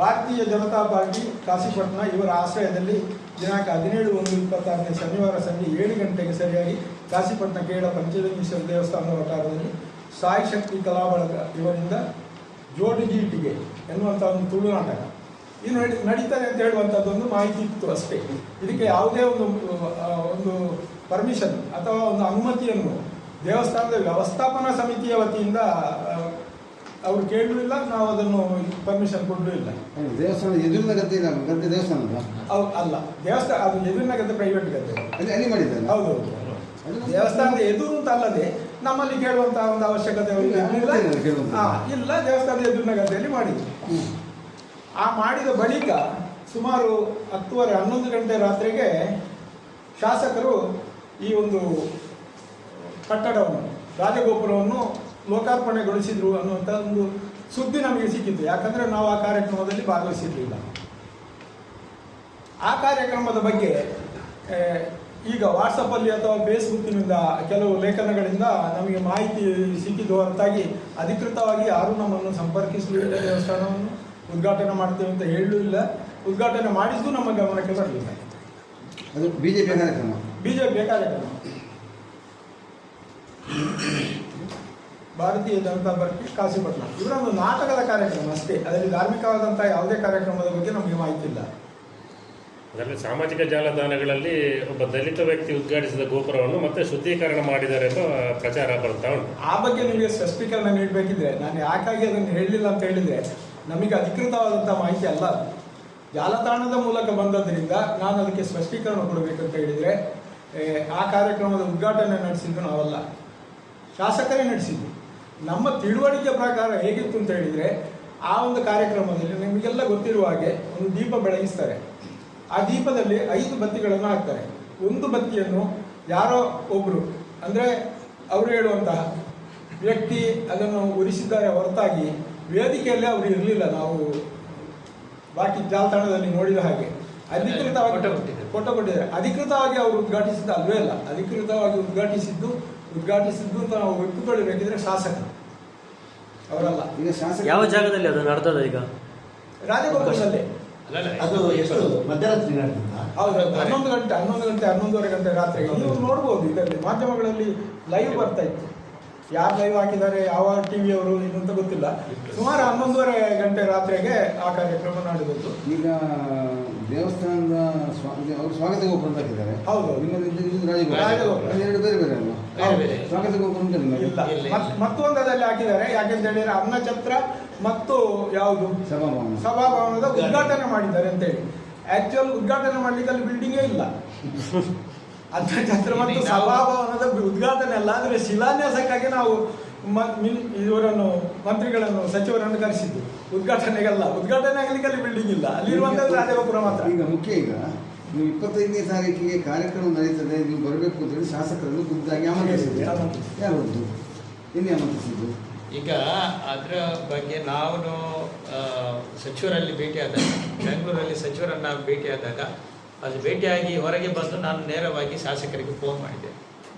ಭಾರತೀಯ ಜನತಾ ಪಾರ್ಟಿ ಕಾಶಿಪಟ್ಟಣ ಇವರ ಆಶ್ರಯದಲ್ಲಿ ದಿನಾಂಕ 17/1/26 ಶನಿವಾರ ಸಂಜೆ 7 ಗಂಟೆಗೆ ಸರಿಯಾಗಿ ಕಾಶಿಪಟ್ಟಣ ಕೇರಳ ಪಂಚಲಿಂಗೇಶ್ವರ ದೇವಸ್ಥಾನದ ವಠಾರದಲ್ಲಿ ಸಾಯಿ ಶಕ್ತಿ ಕಲಾಬಳಗ ಇವರಿಂದ ಜೋಡಿಗೀಟಿಗೆ ಎನ್ನುವಂಥ ಒಂದು ತುಳು ನಾಟಕ ಇದು ನಡೀತದೆ ಅಂತ ಹೇಳುವಂಥದ್ದೊಂದು ಮಾಹಿತಿ ಇತ್ತು ಅಷ್ಟೇ. ಇದಕ್ಕೆ ಯಾವುದೇ ಒಂದು ಪರ್ಮಿಷನ್ ಅಥವಾ ಒಂದು ಅನುಮತಿಯನ್ನು ದೇವಸ್ಥಾನದ ವ್ಯವಸ್ಥಾಪನಾ ಸಮಿತಿಯ ವತಿಯಿಂದ ಅವರು ಕೇಳಲಿಲ್ಲ, ನಾವು ಅದನ್ನು ಪರ್ಮಿಷನ್ ಕೊಡಲೂ ಇಲ್ಲ. ದೇವಸ್ಥಾನದ ಎದುರಿನ ಗದ್ದೆ ದೇವಸ್ಥಾನ ಅಲ್ಲ, ದೇವಸ್ಥಾನ ಅದು ಎದುರಿನ ಗದ್ದೆ ಪ್ರೈವೇಟ್ ಗದ್ದೆ ಅಲ್ಲಿ ಮಾಡಿದ್ದಾರೆ. ಹೌದು, ದೇವಸ್ಥಾನದ ಎದುರು ಅಂತ ಅಲ್ಲದೆ ನಮ್ಮಲ್ಲಿ ಕೇಳುವಂತಹ ಒಂದು ಅವಶ್ಯಕತೆ ಇಲ್ಲ. ದೇವಸ್ಥಾನದ ಎದುರಿನ ಗದ್ದೆಯಲ್ಲಿ ಮಾಡಿದ್ವಿ. ಆ ಮಾಡಿದ ಬಳಿಕ ಸುಮಾರು 10:30-11 ಗಂಟೆ ರಾತ್ರಿಗೆ ಶಾಸಕರು ಈ ಒಂದು ಕಟ್ಟಡವನ್ನು ರಾಜಗೋಪುರವನ್ನು ಲೋಕಾರ್ಪಣೆಗೊಳಿಸಿದ್ರು ಅನ್ನುವಂಥ ಒಂದು ಸುದ್ದಿ ನಮಗೆ ಸಿಕ್ಕಿತ್ತು. ಯಾಕಂದರೆ ನಾವು ಆ ಕಾರ್ಯಕ್ರಮದಲ್ಲಿ ಭಾಗವಹಿಸಿರಲಿಲ್ಲ. ಆ ಕಾರ್ಯಕ್ರಮದ ಬಗ್ಗೆ ಈಗ ವಾಟ್ಸಪ್ಪಲ್ಲಿ ಅಥವಾ ಫೇಸ್ಬುಕ್ಕಿನಿಂದ ಕೆಲವು ಲೇಖನಗಳಿಂದ ನಮಗೆ ಮಾಹಿತಿ ಸಿಕ್ಕಿದ್ದು ಹೊರತಾಗಿ ಅಧಿಕೃತವಾಗಿ ಯಾರೂ ನಮ್ಮನ್ನು ಸಂಪರ್ಕಿಸಲಿಲ್ಲ. ದೇವಸ್ಥಾನವನ್ನು ಉದ್ಘಾಟನೆ ಮಾಡ್ತೇವೆ ಅಂತ ಹೇಳಲೂ ಇಲ್ಲ. ಉದ್ಘಾಟನೆ ಮಾಡಿದ್ದು ನಮ್ಮ ಗಮನಕ್ಕೆ ಬರಲಿಲ್ಲ. ಅದು ಬಿಜೆಪಿ ಕಾರ್ಯಕ್ರಮ. ಭಾರತೀಯ ಜನತಾ ಪಾರ್ಟಿ ಕಾಶಿಪಟ್ಟಣ ಇವರ ಒಂದು ನಾಟಕದ ಕಾರ್ಯಕ್ರಮ ಅಷ್ಟೇ. ಅದರಲ್ಲಿ ಧಾರ್ಮಿಕವಾದಂತಹ ಯಾವುದೇ ಕಾರ್ಯಕ್ರಮದ ಬಗ್ಗೆ ನಮಗೆ ಮಾಹಿತಿ ಇಲ್ಲ. ಅದರಲ್ಲಿ ಸಾಮಾಜಿಕ ಜಾಲತಾಣಗಳಲ್ಲಿ ಒಬ್ಬ ದಲಿತ ವ್ಯಕ್ತಿ ಉದ್ಘಾಟಿಸಿದ ಗೋಪುರವನ್ನು ಮತ್ತೆ ಶುದ್ಧೀಕರಣ ಮಾಡಿದ್ದಾರೆ ಎಂದು ಪ್ರಚಾರ ಬರ್ತಾ ಉಂಟು. ಆ ಬಗ್ಗೆ ನಿಮಗೆ ಸ್ಪಷ್ಟೀಕರಣ ನೀಡಬೇಕಿದ್ರೆ ನಾನು ಯಾಕಾಗಿ ಅದನ್ನು ಹೇಳಲಿಲ್ಲ ಅಂತ ಹೇಳಿದರೆ, ನಮಗೆ ಅಧಿಕೃತವಾದಂಥ ಮಾಹಿತಿ ಅಲ್ಲ, ಜಾಲತಾಣದ ಮೂಲಕ ಬಂದದ್ರಿಂದ ನಾನು ಅದಕ್ಕೆ ಸ್ಪಷ್ಟೀಕರಣ ಕೊಡಬೇಕಂತ ಹೇಳಿದರೆ, ಆ ಕಾರ್ಯಕ್ರಮದ ಉದ್ಘಾಟನೆ ನಡೆಸಿದ್ದು ನಾವಲ್ಲ, ಶಾಸಕರೇ ನಡೆಸಿದ್ದು. ನಮ್ಮ ತಿಳುವಳಿಕೆ ಪ್ರಕಾರ ಹೇಗಿತ್ತು ಅಂತ ಹೇಳಿದರೆ, ಆ ಒಂದು ಕಾರ್ಯಕ್ರಮದಲ್ಲಿ ನಿಮಗೆಲ್ಲ ಗೊತ್ತಿರುವ ಹಾಗೆ ಒಂದು ದೀಪ ಬೆಳಗಿಸ್ತಾರೆ. ಆ ದೀಪದಲ್ಲಿ 5 ಬತ್ತಿಗಳನ್ನು ಹಾಕ್ತಾರೆ. ಒಂದು ಬತ್ತಿಯನ್ನು ಯಾರೋ ಒಬ್ಬರು ಅಂದರೆ ಅವರು ಹೇಳುವಂತಹ ವ್ಯಕ್ತಿ ಅದನ್ನು ಉರಿಸಿದ್ದಾರೆ ಹೊರತಾಗಿ ವೇದಿಕೆಯಲ್ಲೇ ಅವರು ಇರಲಿಲ್ಲ. ನಾವು ಬಾಕಿ ಜಾಲತಾಣದಲ್ಲಿ ನೋಡಿದ ಹಾಗೆ ಅಧಿಕೃತವಾಗಿ ಫೋಟೋ ಕೊಟ್ಟಿದ್ದಾರೆ. ಅಧಿಕೃತವಾಗಿ ಅವರು ಉದ್ಘಾಟಿಸಿದ್ದು ಅಲ್ವೇ ಅಲ್ಲ. ಅಧಿಕೃತವಾಗಿ ಉದ್ಘಾಟಿಸಿದ್ದು ಅಂತ ನಾವು ಒಪ್ಪಿಕೊಳ್ಳಬೇಕಿದ್ರೆ ಶಾಸಕರು, ಅವರಲ್ಲ. ಈಗ ಶಾಸಕ ಯಾವ ಜಾಗದಲ್ಲಿ ಅದು ನಡೆದದ? ಈಗ ರಾಜಗೋಪುರದಲ್ಲೇ. ಅದು ಎಷ್ಟು ಮಧ್ಯರಾತ್ರಿ ಹೌದು, 11:11:30 ಗಂಟೆ ರಾತ್ರಿಗೆ ನೀವು ನೋಡ್ಬೋದು. ಇದರಲ್ಲಿ ಮಾಧ್ಯಮಗಳಲ್ಲಿ ಲೈವ್ ಬರ್ತಾ ಇತ್ತು. ಯಾರು ಲೈವ್ ಹಾಕಿದ್ದಾರೆ, ಯಾವ ಟಿವಿಯವರು ಏನಂತ ಗೊತ್ತಿಲ್ಲ. ಸುಮಾರು 11:30 ಗಂಟೆ ರಾತ್ರಿಗೆ ಆ ಕಾರ್ಯಕ್ರಮ ನಡೆದದ್ದು. ಈಗ ದೇವಸ್ಥಾನದ ಅವರು ಸ್ವಾಗತ ಗೋಪುರ ಅಂತ ಹಾಕಿದ್ದಾರೆ. ಹೌದು, ರಾಜಗೋಪುರ ಎರಡು ಬೇರೆ ಬೇರೆ ಅಲ್ವಾ? ಸ್ವಾಗತ ಗೋಪುರ ಇಲ್ಲ, ಮತ್ತೊಂದದಲ್ಲಿ ಹಾಕಿದ್ದಾರೆ. ಯಾಕೆಂತ ಹೇಳಿದ್ರೆ ಅನ್ನಛತ್ರ ಮತ್ತು ಯಾವುದು ಸಭಾಭವನದ ಉದ್ಘಾಟನೆ ಮಾಡಿದ್ದಾರೆ ಅಂತ ಹೇಳಿ. ಆಕ್ಚುಯಲ್ ಉದ್ಘಾಟನೆ ಮಾಡ್ಲಿಕ್ಕೆ ಅಲ್ಲಿ ಬಿಲ್ಡಿಂಗೇ ಇಲ್ಲ. ಅನ್ನಛತ್ರ ಮತ್ತು ಸಭಾಭವನದ ಉದ್ಘಾಟನೆ ಅಲ್ಲ, ಆದರೆ ಶಿಲಾನ್ಯಾಸಕ್ಕಾಗಿ ನಾವು ಇವರನ್ನು ಮಂತ್ರಿಗಳನ್ನು ಸಚಿವರನ್ನು ಕರೆಸಿದ್ದು. ಉದ್ಘಾಟನೆಗಲ್ಲ. ಉದ್ಘಾಟನೆ ಆಗಲಿಕ್ಕೆ ಅಲ್ಲಿ ಬಿಲ್ಡಿಂಗ್ ಇಲ್ಲ, ಅಲ್ಲಿರುವಂಥದ್ದು ರಾಜಗೋಪುರ ಮಾತ್ರ. ಈಗ ಮುಖ್ಯ, ಈಗ ನೀವು 25ನೇ ತಾರೀಕಿಗೆ ಕಾರ್ಯಕ್ರಮ ನಡೀತದೆ, ನೀವು ಬರಬೇಕು ಅಂತ ಹೇಳಿ ಶಾಸಕರನ್ನು ಖುದ್ದಾಗಿ ಆಮಂತ್ರಿಸಿದ್ದೆ. ಯಾರು ಹೋದ್ದು? ಎಲ್ಲಿ ಆಮಂತ್ರಿಸಿದ್ದು? ಈಗ ಅದರ ಬಗ್ಗೆ ನಾವು ಸಚಿವರಲ್ಲಿ ಭೇಟಿಯಾದಾಗ, ಬೆಂಗಳೂರಲ್ಲಿ ಸಚಿವರನ್ನು ಭೇಟಿಯಾದಾಗ, ಅದು ಭೇಟಿಯಾಗಿ ಹೊರಗೆ ಬಂದು ನಾನು ನೇರವಾಗಿ ಶಾಸಕರಿಗೆ ಫೋನ್ ಮಾಡಿದ್ದೆ.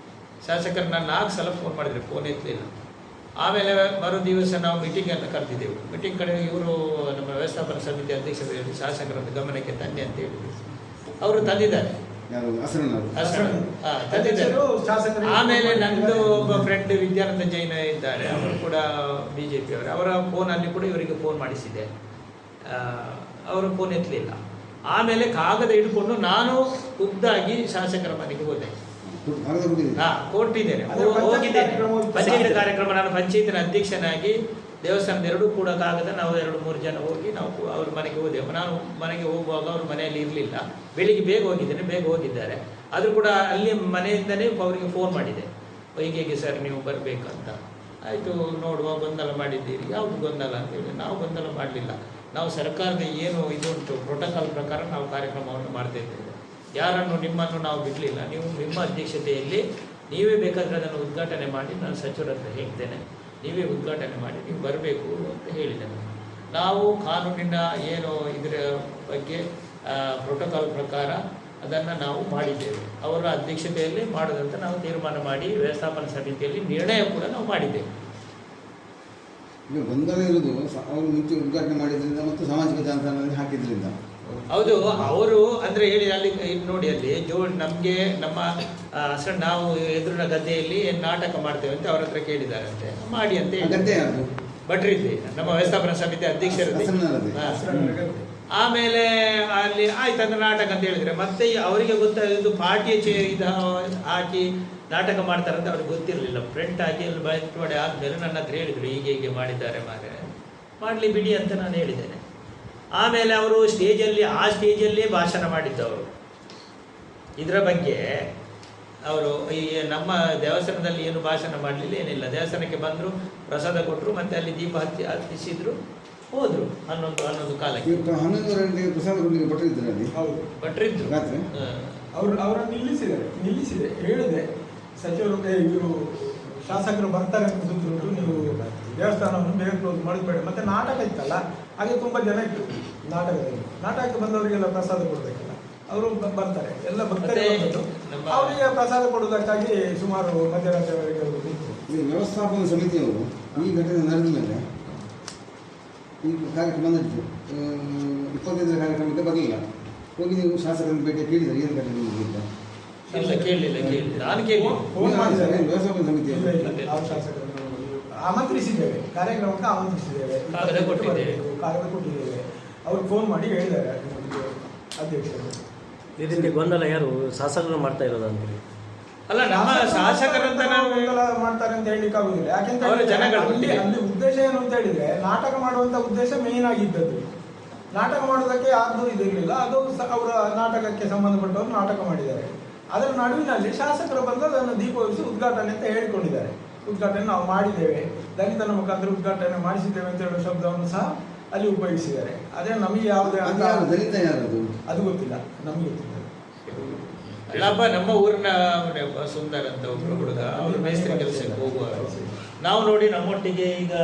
ಶಾಸಕರನ್ನ 4 ಸಲ ಫೋನ್ ಮಾಡಿದರೆ ಫೋನ್ ಎತ್ತಲಿಲ್ಲ. ಆಮೇಲೆ ಮರು ದಿವಸ ನಾವು ಮೀಟಿಂಗನ್ನು ಕರೆದಿದ್ದೆವು. ಮೀಟಿಂಗ್ ಕಡೆ ಇವರು ನಮ್ಮ ವ್ಯವಸ್ಥಾಪನಾ ಸಮಿತಿ ಅಧ್ಯಕ್ಷರು ಶಾಸಕರನ್ನು ಗಮನಕ್ಕೆ ತನ್ನಿ ಅಂತ ಹೇಳಿದ್ರು. ಅವರು ತಂದಿದ್ದಾರೆ. ಆಮೇಲೆ ನಂದು ಒಬ್ಬ ಫ್ರೆಂಡ್ ವಿದ್ಯಾನಂದ ಜೈನ ಇದ್ದಾರೆ, ಅವರು ಕೂಡ BJP ಅವರು. ಅವರ ಫೋನಲ್ಲಿ ಕೂಡ ಇವರಿಗೆ ಫೋನ್ ಮಾಡಿಸಿದೆ, ಅವರು ಫೋನ್ ಎತ್ತಲಿಲ್ಲ. ಆಮೇಲೆ ಕಾಗದ ಹಿಡ್ಕೊಂಡು ನಾನು ಖುದ್ದಾಗಿ ಶಾಸಕರ ಮನೆಗೆ ಹೋದೆ. ಕಾಗದ ಕೊಟ್ಟಿದ್ದೀರಿ? ಕೊಟ್ಟಿದ್ದೇನೆ, ಅದೇ ಪಂಚಾಯತ್ ಹೋಗಿದ್ದೇನೆ. ಕಾರ್ಯಕ್ರಮ ಪಂಚಾಯತ್ ಕಾರ್ಯಕ್ರಮ, ನಾನು ಪಂಚಾಯತಿನ ಅಧ್ಯಕ್ಷನಾಗಿ ದೇವಸ್ಥಾನದ ಎರಡೂ ಕೂಡ ಕಾಗದ ನಾವು 2-3 ಜನ ಹೋಗಿ ನಾವು ಅವ್ರ ಮನೆಗೆ ಹೋದೆವು. ನಾನು ಮನೆಗೆ ಹೋಗುವಾಗ ಅವ್ರ ಮನೆಯಲ್ಲಿ ಇರಲಿಲ್ಲ, ಬೆಳಿಗ್ಗೆ ಬೇಗ ಹೋಗಿದ್ದೇನೆ, ಬೇಗ ಹೋಗಿದ್ದಾರೆ. ಆದರೂ ಕೂಡ ಅಲ್ಲಿ ಮನೆಯಿಂದಲೇ ಅವರಿಗೆ ಫೋನ್ ಮಾಡಿದೆ, ಹೀಗೆ ಸರ್ ನೀವು ಬರಬೇಕಂತ. ಆಯಿತು, ನೋಡುವ, ಗೊಂದಲ ಮಾಡಿದ್ದೀರಿ. ಯಾವುದು ಗೊಂದಲ ಅಂತೇಳಿ, ನಾವು ಗೊಂದಲ ಮಾಡಲಿಲ್ಲ. ನಾವು ಸರ್ಕಾರದ ಏನು ಇದುಂಟು ಪ್ರೋಟೋಕಾಲ್ ಪ್ರಕಾರ ನಾವು ಕಾರ್ಯಕ್ರಮವನ್ನು ಮಾಡ್ತಾ ಇದ್ದೇವೆ. ಯಾರನ್ನು ನಿಮ್ಮನ್ನು ನಾವು ಬಿಡಲಿಲ್ಲ. ನೀವು ನಿಮ್ಮ ಅಧ್ಯಕ್ಷತೆಯಲ್ಲಿ ನೀವೇ ಬೇಕಾದರೆ ಅದನ್ನು ಉದ್ಘಾಟನೆ ಮಾಡಿ, ನಾನು ಸಚಿವರ ಹತ್ರ ಹೇಳ್ತೇನೆ, ನೀವೇ ಉದ್ಘಾಟನೆ ಮಾಡಿ ನೀವು ಬರಬೇಕು ಅಂತ ಹೇಳಿದ್ದೇನೆ. ನಾವು ಕಾನೂನಿನ ಏನು ಇದರ ಬಗ್ಗೆ ಪ್ರೋಟೋಕಾಲ್ ಪ್ರಕಾರ ಅದನ್ನು ನಾವು ಮಾಡಿದ್ದೇವೆ. ಅವರ ಅಧ್ಯಕ್ಷತೆಯಲ್ಲಿ ಮಾಡೋದಂತ ನಾವು ತೀರ್ಮಾನ ಮಾಡಿ ವ್ಯವಸ್ಥಾಪನಾ ಸಮಿತಿಯಲ್ಲಿ ನಿರ್ಣಯ ಕೂಡ ನಾವು ಮಾಡಿದ್ದೇವೆ. ಈಗ ಗೊಂದಲ ಇರುವುದು ಅವರು ಮುಂಚೆ ಉದ್ಘಾಟನೆ ಮಾಡಿದ್ರಿಂದ ಮತ್ತು ಸಾಮಾಜಿಕ ಜಾಲತಾಣದಲ್ಲಿ ಹಾಕಿದ್ರಿಂದ. ಹೌದು, ಅವರು ಅಂದರೆ ಹೇಳಿ ಅಲ್ಲಿ ನೋಡಿ, ಅಲ್ಲಿ ನಮಗೆ ನಮ್ಮ ಅಸಲು ನಾವು ಎದುರಿನ ಗದ್ದೆಯಲ್ಲಿ ನಾಟಕ ಮಾಡ್ತೇವೆ ಅಂತ ಅವ್ರ ಹತ್ರ ಕೇಳಿದಾರಂತೆ, ಮಾಡಿ ಅಂತ ಹೇಳಿ. ಗದ್ದೆ ಯಾರು? ಭಟ್ರಿದ್ದೆ, ನಮ್ಮ ವ್ಯವಸ್ಥಾಪನಾ ಸಮಿತಿ ಅಧ್ಯಕ್ಷರದ್ದು. ಆಮೇಲೆ ಅಲ್ಲಿ ಆಯ್ತು ಅಂದ್ರೆ ನಾಟಕ ಅಂತ ಹೇಳಿದ್ರೆ, ಮತ್ತೆ ಅವರಿಗೆ ಗೊತ್ತಾಗಿದ್ದು ಪಾರ್ಟಿಯ ಇದು ಹಾಕಿ ನಾಟಕ ಮಾಡ್ತಾರಂತ ಅವ್ರಿಗೆ ಗೊತ್ತಿರಲಿಲ್ಲ. ಪ್ರಿಂಟ್ ಹಾಕಿ ಅಲ್ಲಿ ಬಯಟುವಡೆ ಆದಮೇಲೆ ನನ್ನ ಹತ್ರ ಹೇಳಿದರು, ಹೀಗೆ ಮಾಡಿದ್ದಾರೆ ಮಾರೆ, ಮಾಡಲಿ ಬಿಡಿ ಅಂತ ನಾನು ಹೇಳಿದ್ದೇನೆ. ಆಮೇಲೆ ಅವರು ಆ ಸ್ಟೇಜಲ್ಲೇ ಭಾಷಣ ಮಾಡಿದ್ದವರು ಇದರ ಬಗ್ಗೆ. ಅವರು ಈ ನಮ್ಮ ದೇವಸ್ಥಾನದಲ್ಲಿ ಏನು ಭಾಷಣ ಮಾಡಲಿಲ್ಲ, ಏನಿಲ್ಲ. ದೇವಸ್ಥಾನಕ್ಕೆ ಬಂದರು, ಪ್ರಸಾದ ಕೊಟ್ಟರು, ಮತ್ತೆ ಅಲ್ಲಿ ದೀಪ ಹತ್ತಿಸಿದ್ರು, ಹೋದ್ರು. 11 ಕಾಲಕ್ಕೆ 11 ಗಂಟೆಗೆ ಪ್ರಸಾದ ಕೊಡಲಿಕ್ಕೆ ಭಟ್ರಿದ್ರು ಅಲ್ಲಿ. ಹೌದು, ಭಟ್ರಿದ್ರು. ರಾತ್ರಿ ಅವರನ್ನು ನಿಲ್ಲಿಸಿದೆ. ಹೇಳಿದೆ ಸಚಿವರು, ಇವರು ಶಾಸಕರು ಬರ್ತಾರೆ ಅಂತ ಸುದ್ದಿರುಂಟು, ನೀವು ದೇವಸ್ಥಾನವನ್ನು ಬೇಗ ಕ್ಲೋಸ್ ಮಾಡಬೇಡ. ಮತ್ತೆ ನಾಟಕ ಇತ್ತಲ್ಲ, ಹಾಗೆ ತುಂಬ ಜನ ಇತ್ತು ನಾಟಕಕ್ಕೆ ಬಂದವರಿಗೆಲ್ಲ ಪ್ರಸಾದ ಕೊಡಬೇಕಲ್ಲ, ಅವರು ಬರ್ತಾರೆ, ಎಲ್ಲ ಭಕ್ತರು ಅವರಿಗೆ ಪ್ರಸಾದ ಕೊಡುವುದಕ್ಕಾಗಿ ಸುಮಾರು ಮಧ್ಯರಾತ್ರಿವರೆಗೆ ಅವರು ನಿಂತರು. ಈ ವ್ಯವಸ್ಥಾಪನಾ ಸಮಿತಿಯವರು ಈ ಘಟನೆ ನಡೆದ ಮೇಲೆ ಈ ಕಾರ್ಯಕ್ರಮ ನಡೆಯಿತು. 25ರ ಕಾರ್ಯಕ್ರಮಕ್ಕೆ ಬರಲಿಲ್ಲ. ಹೋಗಿ ನೀವು ಶಾಸಕರನ್ನು ಭೇಟಿ ಕೇಳಿದರೆ ಏನು ಘಟನೆ ಮುಗಿದಿದ್ದ? ಕೇಳಲಿಲ್ಲ. ನಾನು ಫೋನ್ ಮಾಡಿದ್ದಾರೆ ವ್ಯವಸ್ಥಾಪನಾ ಸಮಿತಿಯಲ್ಲಿ ಶಾಸಕರನ್ನು ಆಮಂತ್ರಿಸಿದ್ದೇವೆ, ಕಾರ್ಯಕ್ರಮಕ್ಕೆ ಆಮಂತ್ರಿಸಿದ್ದೇವೆ, ಕಾಗದ ಕೊಟ್ಟಿದ್ದೇವೆ. ಅವ್ರಿಗೆ ಫೋನ್ ಮಾಡಿ ಹೇಳಿದ್ದಾರೆ ಅಧ್ಯಕ್ಷರು. ಈ ರೀತಿ ಗೊಂದಲ ಯಾರು ಶಾಸಕರು ಮಾಡ್ತಾ ಇರೋದು ಅಂತೇಳಿ? ಅಲ್ಲ, ನಮ್ಮ ಶಾಸಕರಂತ ನಾವು ಮಾಡ್ತಾರೆ ಅಂತ ಹೇಳಲಿಕ್ಕೆ ಆಗುದಿಲ್ಲ. ಯಾಕೆಂತ ಅವರ ಜನಗಳು ಅಲ್ಲಿ ಉದ್ದೇಶ ಏನು ಅಂತ ಹೇಳಿದ್ರೆ, ನಾಟಕ ಮಾಡುವಂತ ಉದ್ದೇಶ ಮೇನ್ ಆಗಿದ್ದದ್ದು. ನಾಟಕ ಮಾಡೋದಕ್ಕೆ ಯಾರ್ದು ಇದಿರಲಿಲ್ಲ, ಅದು ಅವರ ನಾಟಕಕ್ಕೆ ಸಂಬಂಧಪಟ್ಟವರು ನಾಟಕ ಮಾಡಿದ್ದಾರೆ. ಅದರ ನಡುವಿನಲ್ಲಿ ಶಾಸಕರು ಬಂದು ಅದನ್ನು ದೀಪೋತ್ಸವ ಉದ್ಘಾಟನೆ ಅಂತ ಹೇಳಿಕೊಂಡಿದ್ದಾರೆ. ಉದ್ಘಾಟನೆ ನಾವು ಮಾಡಿದ್ದೇವೆ, ದಲಿತನ ಮುಖಾಂತರ ಉದ್ಘಾಟನೆ ಮಾಡಿಸಿದ್ದೇವೆ ಅಂತ ಹೇಳುವ ಶಬ್ದವನ್ನು ಸಹ ಅಲ್ಲಿ ಉಪಯೋಗಿಸಿದ್ದಾರೆ. ಅದೇ ನಮಗೆ ಯಾವುದೇ ದಲಿತ ಯಾರದು ಅದು ಗೊತ್ತಿಲ್ಲ, ನಮಗೆ ಗೊತ್ತಿಲ್ಲ. ಅಲ್ಲಪ್ಪ, ನಮ್ಮ ಊರಿನ ಸುಂದರ್ ಅಂತ ಒಬ್ರು ಹುಡುಗ, ಅವರು ಮೇಸ್ತ್ರಿ ಕೆಲಸಕ್ಕೆ ಹೋಗುವರು. ನಾವು ನೋಡಿ ನಮ್ಮೊಟ್ಟಿಗೆ ಈಗ